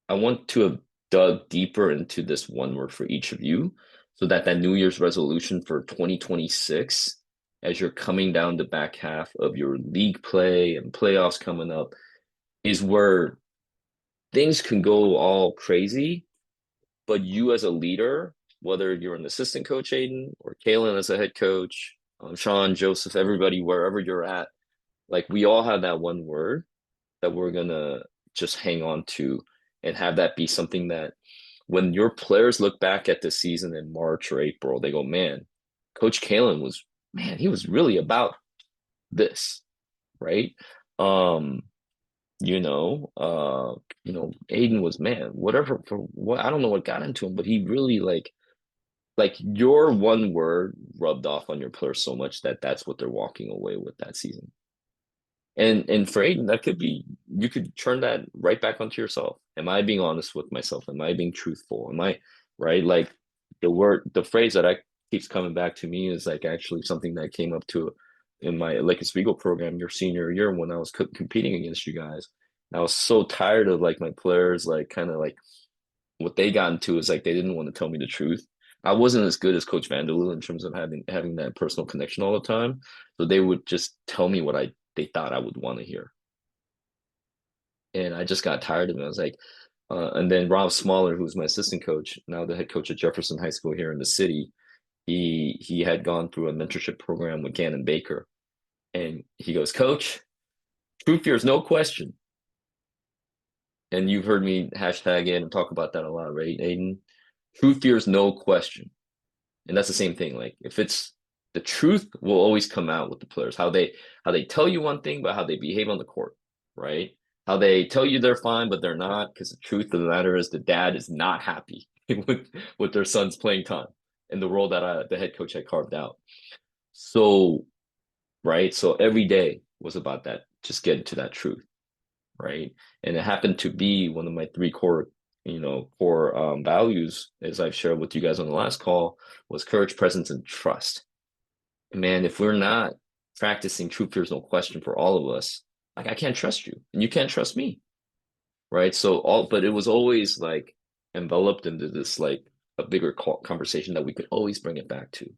I want to have dug deeper into this one word for each of you, so that New Year's resolution for 2026, as you're coming down the back half of your league play and playoffs coming up, is where things can go all crazy, but you as a leader, whether you're an assistant coach, Aiden, or Kalen as a head coach, Sean, Joseph, everybody, wherever you're at, like we all have that one word that we're gonna just hang on to and have that be something that when your players look back at the season in March or April, they go, man, Coach Kalen was, man, he was really about this, right? Um, Aiden was, man, whatever, for what, I don't know what got into him, but he really like your one word rubbed off on your players so much that that's what they're walking away with that season. And for Aiden, that could be, you could turn that right back onto yourself. Am I being honest with myself? Am I being truthful? Am I right? Like the phrase that I keeps coming back to me is like actually something that came up to in my like Oswego program your senior year when I was competing against you guys. I was so tired of like my players like kind of like what they got into is like they didn't want to tell me the truth. I wasn't as good as Coach Vanderloo in terms of having that personal connection all the time. So they would just tell me what they thought I would want to hear. And I just got tired of it. I was like, and then Rob Smaller, who's my assistant coach, now the head coach at Jefferson High School here in the city, he had gone through a mentorship program with Gannon Baker. And he goes, Coach, truth fears no question. And you've heard me hashtag it and talk about that a lot, right, Aiden? Truth fears no question. And that's the same thing. Like if it's the truth will always come out with the players, how they tell you one thing, but how they behave on the court, right? How they tell you they're fine, but they're not, because the truth of the matter is the dad is not happy with their son's playing time and the role that the head coach had carved out. So, right. So every day was about that, just getting to that truth. Right. And it happened to be one of my three core values, as I've shared with you guys on the last call, was courage, presence, and trust. Man, if we're not practicing truth, there's no question for all of us, like I can't trust you and you can't trust me. Right. But it was always like enveloped into this like a bigger conversation that we could always bring it back to.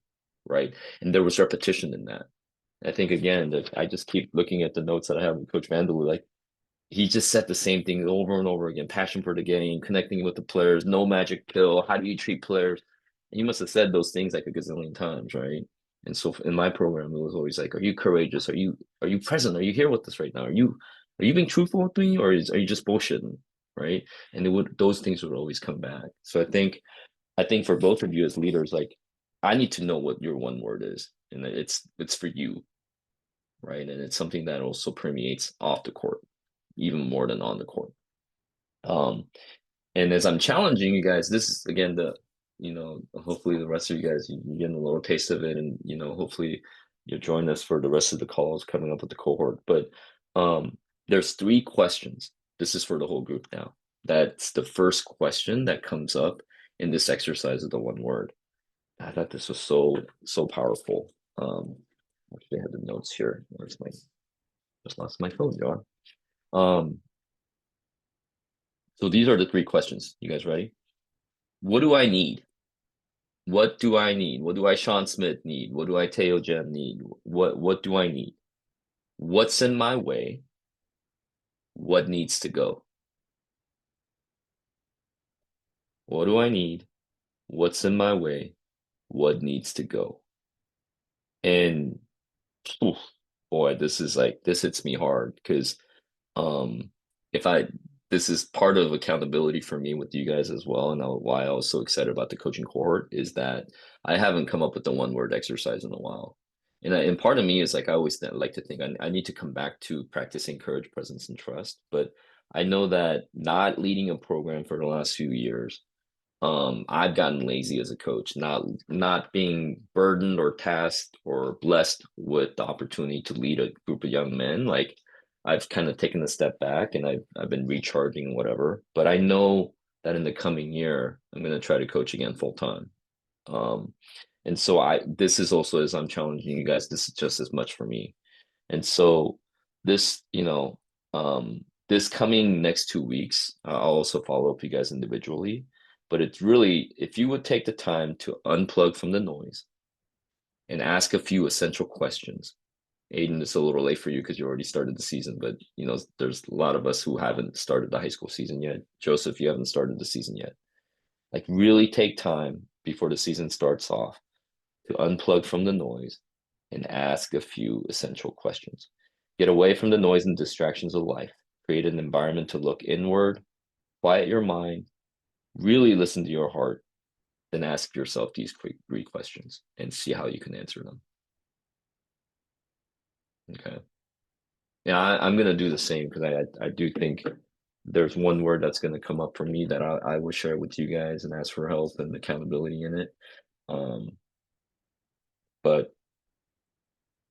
Right. And there was repetition in that. I think again that I just keep looking at the notes that I have with Coach Vanderloo, like he just said the same thing over and over again. Passion for the game, connecting with the players, no magic pill. How do you treat players? And he must have said those things like a gazillion times, right? And so in my program, it was always like, "Are you courageous? Are you present? Are you here with us right now? Are you being truthful with me, or are you just bullshitting?" Right? And those things would always come back. So I think for both of you as leaders, like I need to know what your one word is, and it's for you, right? And it's something that also permeates off the court even more than on the court. And as I'm challenging you guys, this is again hopefully the rest of you guys you getting a little taste of it, and hopefully you'll join us for the rest of the calls coming up with the cohort. But there's 3 questions. This is for the whole group now. That's the first question that comes up in this exercise of the one word. I thought this was so powerful. Actually, I have the notes here. Just lost my phone, John. So these are the 3 questions. You guys ready? What do I need? What do I need? What do I Sean Smith need? What do I Teo Gem need? What do I need? What's in my way? What needs to go? What do I need? What's in my way? What needs to go? And oof, boy, this hits me hard because if I this is part of accountability for me with you guys as well, and why I was so excited about the coaching cohort is that I haven't come up with the one word exercise in a while, and part of me is like I always like to think I need to come back to practicing courage, presence, and trust, but I know that not leading a program for the last few years, I've gotten lazy as a coach, not being burdened or tasked or blessed with the opportunity to lead a group of young men. Like I've kind of taken a step back and I've been recharging and whatever. But I know that in the coming year, I'm going to try to coach again full time. And so this is also, as I'm challenging you guys, this is just as much for me. And so this, this coming next 2 weeks, I'll also follow up you guys individually. But it's really, if you would take the time to unplug from the noise and ask a few essential questions. Aiden, it's a little late for you because you already started the season, but there's a lot of us who haven't started the high school season yet. Joseph, you haven't started the season yet. Like really take time before the season starts off to unplug from the noise and ask a few essential questions. Get away from the noise and distractions of life. Create an environment to look inward, quiet your mind, really listen to your heart, then ask yourself these quick 3 questions and see how you can answer them. Okay. Yeah, I'm gonna do the same because I do think there's one word that's gonna come up for me that I will share with you guys and ask for help and accountability in it. But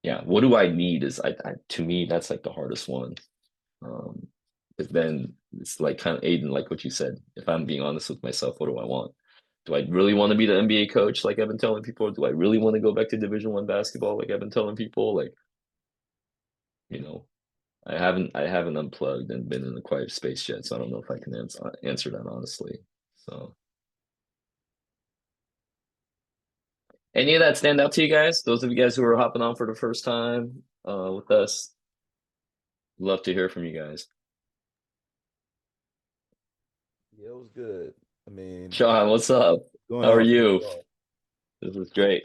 yeah, what do I need is to me that's like the hardest one. Because then it's like kind of Aiden, like what you said. If I'm being honest with myself, what do I want? Do I really want to be the NBA coach like I've been telling people? Do I really want to go back to Division 1 basketball like I've been telling people? Like, you know, I haven't unplugged and been in a quiet space yet, so I don't know if I can answer that honestly. So, any of that stand out to you guys? Those of you guys who are hopping on for the first time with us, love to hear from you guys. Yeah, it was good. I mean, Sean, what's up? going How are on. you? This was great.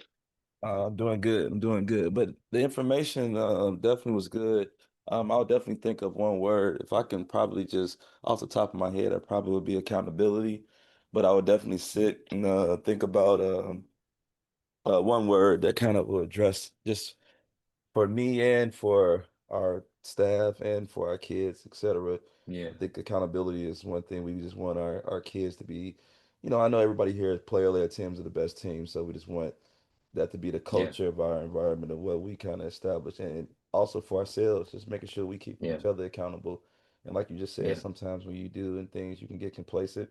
I'm doing good. I'm doing good. But the information definitely was good. I'll definitely think of one word. If I can probably just off the top of my head, it probably would be accountability. But I would definitely sit and think about one word that kind of will address just for me and for our staff and for our kids, etc. Yeah, I think accountability is one thing we just want our kids to be. I know everybody here is player-led teams are the best teams, so we just want that to be the yeah, culture of our environment of what we kind of establish, and also for ourselves, just making sure we keep yeah, each other accountable. And like you just said, yeah, sometimes when you do and things, you can get complacent.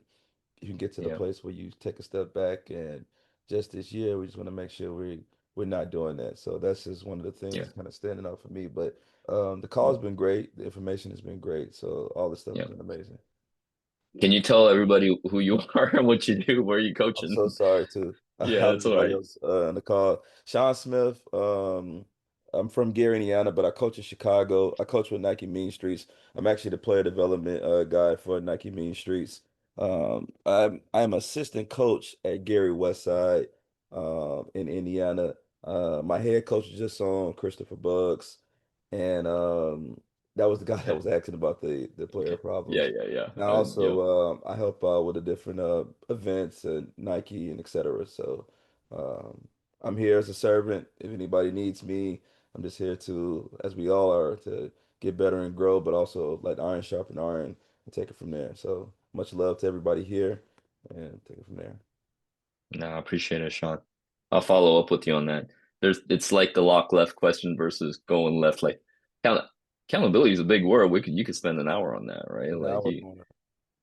You can get to the yeah, place where you take a step back, and just this year, we just want to make sure we're not doing that. So that's just one of the things yeah, that's kind of standing out for me. But the call has been great. The information has been great. So all this stuff yeah. has been amazing. Can you tell everybody who you are and what you do? Where are you I'm coaching? so sorry to Yeah, that's all everybody right. else on the call. Sean Smith, I'm from Gary, Indiana, but I coach in Chicago. I coach with Nike Mean Streets. I'm actually the player development guy for Nike Mean Streets. I'm assistant coach at Gary Westside in Indiana. My head coach is just on Christopher Bugs, and that was the guy that Okay. was asking about the player Okay. Yeah, problems. yeah, yeah. And I Yep. also I help out with the different events and Nike and etc. So I'm here as a servant. If anybody needs me, I'm just here to, as we all are, to get better and grow, but also let iron sharpen iron and take it from there. So much love to everybody here and take it from there. No, I appreciate it, Sean. I'll follow up with you on that. It's like the lock left question versus going left. Like, count, accountability is a big word. You could spend an hour on that, right? And I Like, was on it.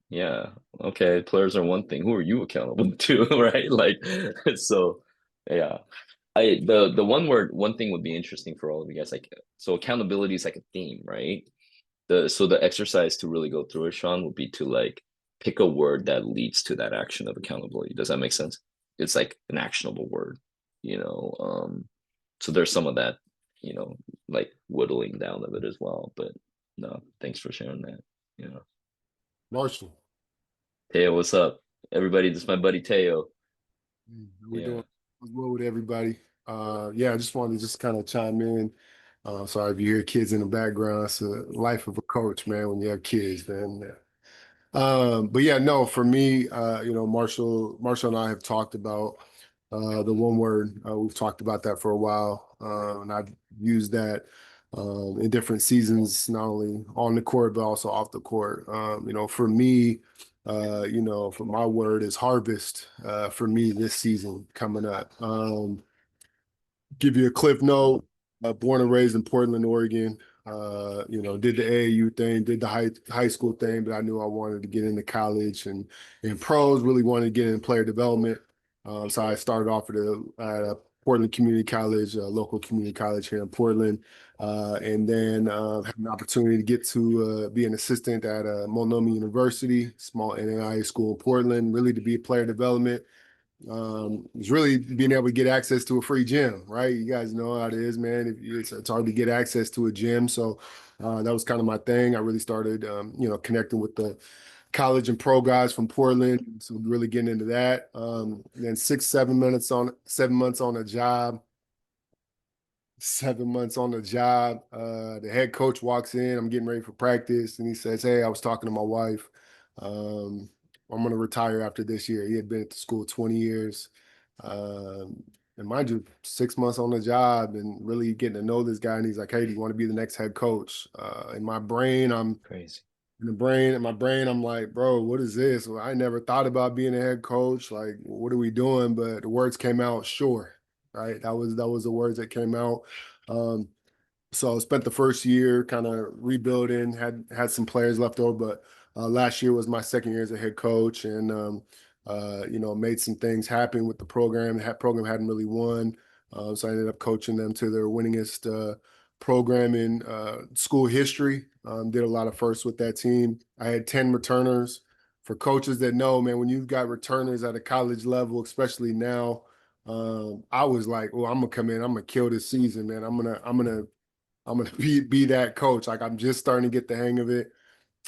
yeah, okay, players are one thing. Who are you accountable to, right? Like, so, yeah. One thing would be interesting for all of you guys. Like, so accountability is like a theme, right? The exercise to really go through it, Sean, would be to like pick a word that leads to that action of accountability. Does that make sense? It's like an actionable word, you know. So there's some of that, like whittling down of it as well. But no, thanks for sharing that. You know, Marshall, Teo, what's up? Everybody, this is my buddy Teo. how we Yeah, doing? What's well with everybody? Yeah, I just wanted to just kind of chime in. Sorry if you hear kids in the background. It's the life of a coach, man, when you have kids, man. But yeah, no, for me, Marshall and I have talked about the one word. We've talked about that for a while, and I've used that in different seasons, not only on the court but also off the court. For me, for my word is harvest for me this season coming up. Give you a cliff note. Born and raised in Portland, Oregon. Did the AAU thing, did the high school thing, but I knew I wanted to get into college and pros. Really wanted to get in player development. So I started off at a Portland Community College, a local community college here in Portland, and then had an opportunity to get to be an assistant at Multnomah University, small NAIA school in Portland. Really to be a player development. It's really being able to get access to a free gym, right? You guys know how it is, man. It's hard to get access to a gym, so that was kind of my thing. I really started, connecting with the college and pro guys from Portland, so really getting into that. Then 7 months on a job. 7 months on the job. The head coach walks in. I'm getting ready for practice, and he says, "Hey, I was talking to my wife. Um, I'm gonna retire after this year. He had been at the school 20 years. And mind you, 6 months on the job and really getting to know this guy. And he's like, "Hey, do you want to be the next head coach?" In my brain, Crazy. I'm like, "Bro, what is this? Well, I never thought about being a head coach. Like, what are we doing?" But the words came out, "Sure." Right? That was the words that came out. Um, so I spent the first year kind of rebuilding, had some players left over, but last year was my second year as a head coach, and made some things happen with the program. The program hadn't really won, so I ended up coaching them to their winningest program in school history. Did a lot of firsts with that team. I had 10 returners. For coaches that know, man, when you've got returners at a college level, especially now, I was like, "Oh, I'm gonna come in. I'm gonna kill this season, man. I'm gonna be that coach." Like, I'm just starting to get the hang of it.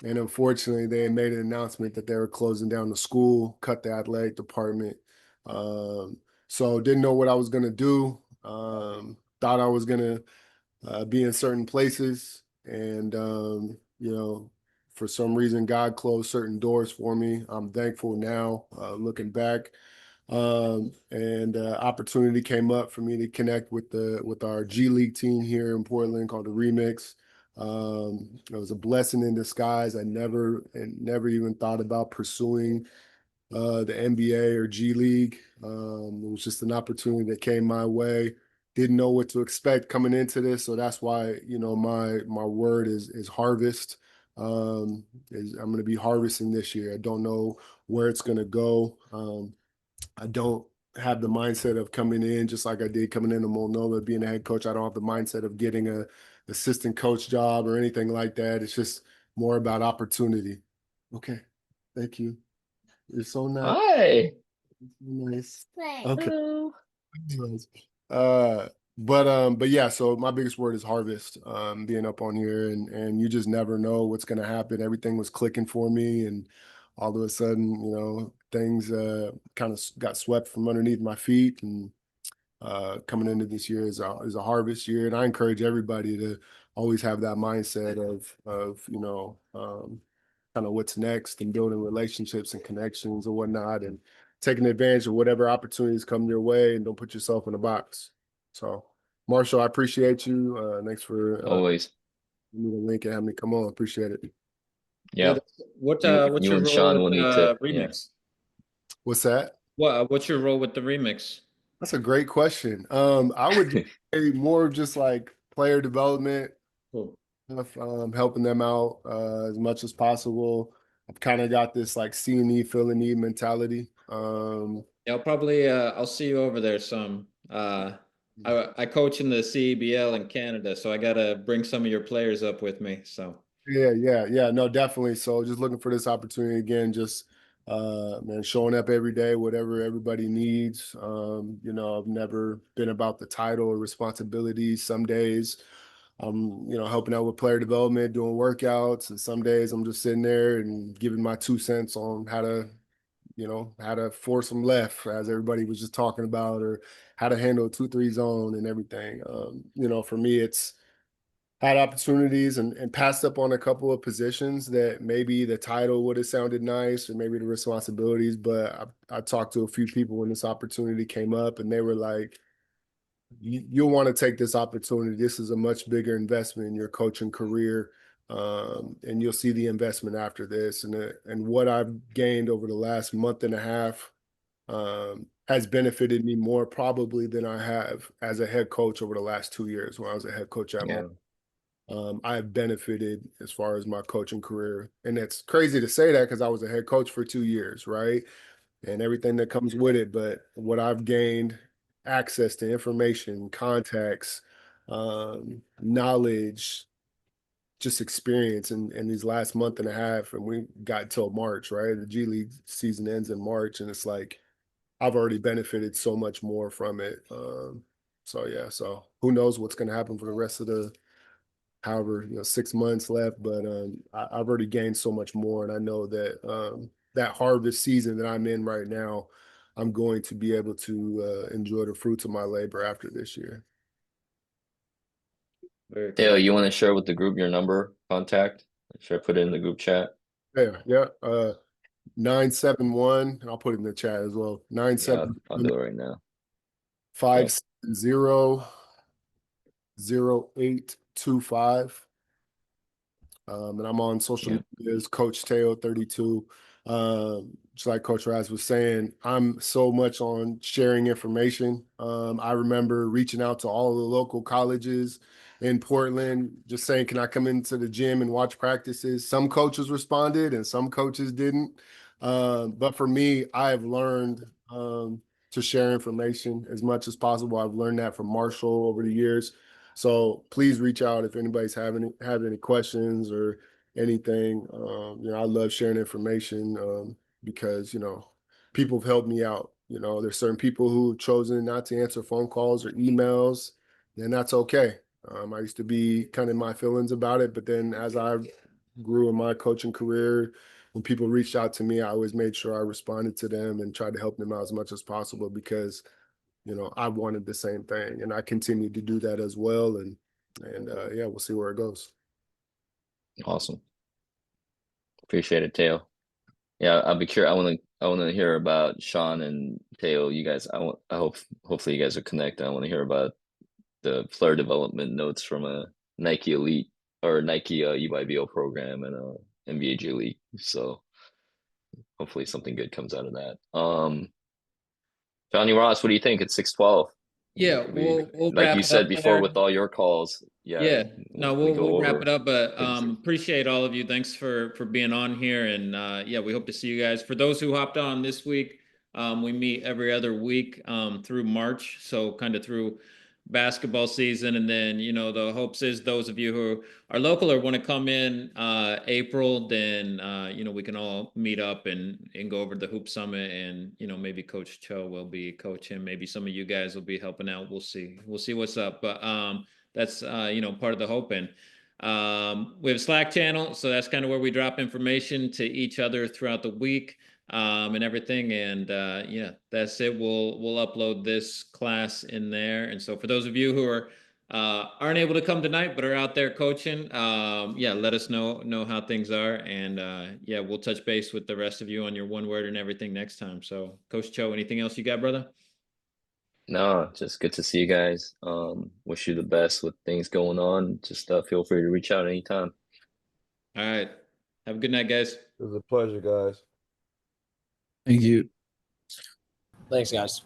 And unfortunately, they had made an announcement that they were closing down the school, cut the athletic department. Um, so didn't know what I was gonna do. Thought I was gonna be in certain places, and for some reason, God closed certain doors for me. I'm thankful now, looking back. And opportunity came up for me to connect with our G League team here in Portland called the Remix. It was a blessing in disguise. I never even thought about pursuing the NBA or G League. It was just an opportunity that came my way. Didn't know what to expect coming into this, so that's why my word is harvest. I'm going to be harvesting this year. I don't know where it's going to go. I don't have the mindset of coming in just like I did coming into Multnomah, being a head coach. I don't have the mindset of getting a assistant coach job or anything like that. It's just more about opportunity. Okay. Thank you. You're so nice. Hi. Nice. Play. Okay. Hello. Nice. But yeah, so my biggest word is harvest. Being up on here, and you just never know what's gonna happen. Everything was clicking for me, and all of a sudden, things kind of got swept from underneath my feet. And coming into this year is a harvest year, and I encourage everybody to always have that mindset of kind of what's next and building relationships and connections and whatnot, and taking advantage of whatever opportunities come your way, and don't put yourself in a box. So, Marshall, I appreciate you. Thanks for Always. giving me the link and having me come on. Appreciate it. Yeah. What's You your and role Sean with will need to. Yeah. Remix? What's that? What's your role with the Remix? That's a great question. I would say more of just like player development, Cool. helping them out as much as possible. I've kind of got this like see a need, feel a need mentality. Yeah, I'll see you over there some. I coach in the CEBL in Canada, so I gotta bring some of your players up with me. So Yeah. No, definitely. So just looking for this opportunity again, just man, showing up every day, whatever everybody needs. I've never been about the title or responsibilities. Some days I'm, helping out with player development, doing workouts, and some days I'm just sitting there and giving my 2 cents on how to force them left, as everybody was just talking about, or how to handle a 2-3 zone and everything. For me, it's had opportunities and passed up on a couple of positions that maybe the title would have sounded nice or maybe the responsibilities, but I talked to a few people when this opportunity came up, and they were like, you'll want to take this opportunity. This is a much bigger investment in your coaching career. And you'll see the investment after this. And what I've gained over the last month and a half has benefited me more probably than I have as a head coach over the last 2 years when I was a head coach at Yeah. I have benefited as far as my coaching career. And it's crazy to say that because I was a head coach for 2 years, right? And everything that comes with it. But what I've gained access to information, contacts, knowledge, just experience in these last month and a half. And we got till March, right? The G League season ends in March. And it's like, I've already benefited so much more from it. So yeah, so who knows what's going to happen for the rest of the however 6 months left, but I've already gained so much more, and I know that that harvest season that I'm in right now, I'm going to be able to enjoy the fruits of my labor after this year. very Dale, cool. you want to share with the group your number, contact? Should I put it in the group chat? Yeah. 971, and I'll put it in the chat as well. Yeah, I'll 971 do it right now. 570 0825. And I'm on social Yeah. media as Coach Teo 32. Just like Coach Raz was saying, I'm so much on sharing information. I remember reaching out to all the local colleges in Portland, just saying, can I come into the gym and watch practices? Some coaches responded and some coaches didn't. But for me, I have learned to share information as much as possible. I've learned that from Marshall over the years. So please reach out if anybody's have any questions or anything. I love sharing information because people have helped me out. There's certain people who've chosen not to answer phone calls or emails, and that's okay. I used to be kind of in my feelings about it, but then as I grew in my coaching career, when people reached out to me, I always made sure I responded to them and tried to help them out as much as possible because I wanted the same thing, and I continue to do that as well. And yeah, we'll see where it goes. Awesome. Appreciate it, Teo. Yeah, I'll be curious. I want to hear about Sean and Teo. You guys, hopefully you guys are connected. I want to hear about the player development notes from a Nike Elite or Nike EYBO program and a NBA G League. So hopefully something good comes out of that. Johnny Ross, what do you think? It's 6:12. Yeah, we'll Like wrap you it said up before there. with all your calls. Yeah, no, we we'll go wrap over it up, but things. appreciate all of you. Thanks for being on here, and yeah, we hope to see you guys. For those who hopped on this week, we meet every other week through March, so kind of through basketball season, and then the hopes is those of you who are local or want to come in April, then we can all meet up and go over the Hoop Summit, and maybe Coach Cho will be coaching, maybe some of you guys will be helping out. We'll see what's up, but that's part of the hope. And we have a Slack channel, so that's kind of where we drop information to each other throughout the week and everything. And yeah, that's it. We'll upload this class in there. And so for those of you who aren't able to come tonight but are out there coaching, yeah, let us know how things are, and yeah, we'll touch base with the rest of you on your one word and everything next time. So Coach Cho, anything else you got, brother? No, just good to see you guys. Wish you the best with things going on. Just feel free to reach out anytime. All right, have a good night, guys. It was a pleasure, guys. Thank you. Thanks, guys.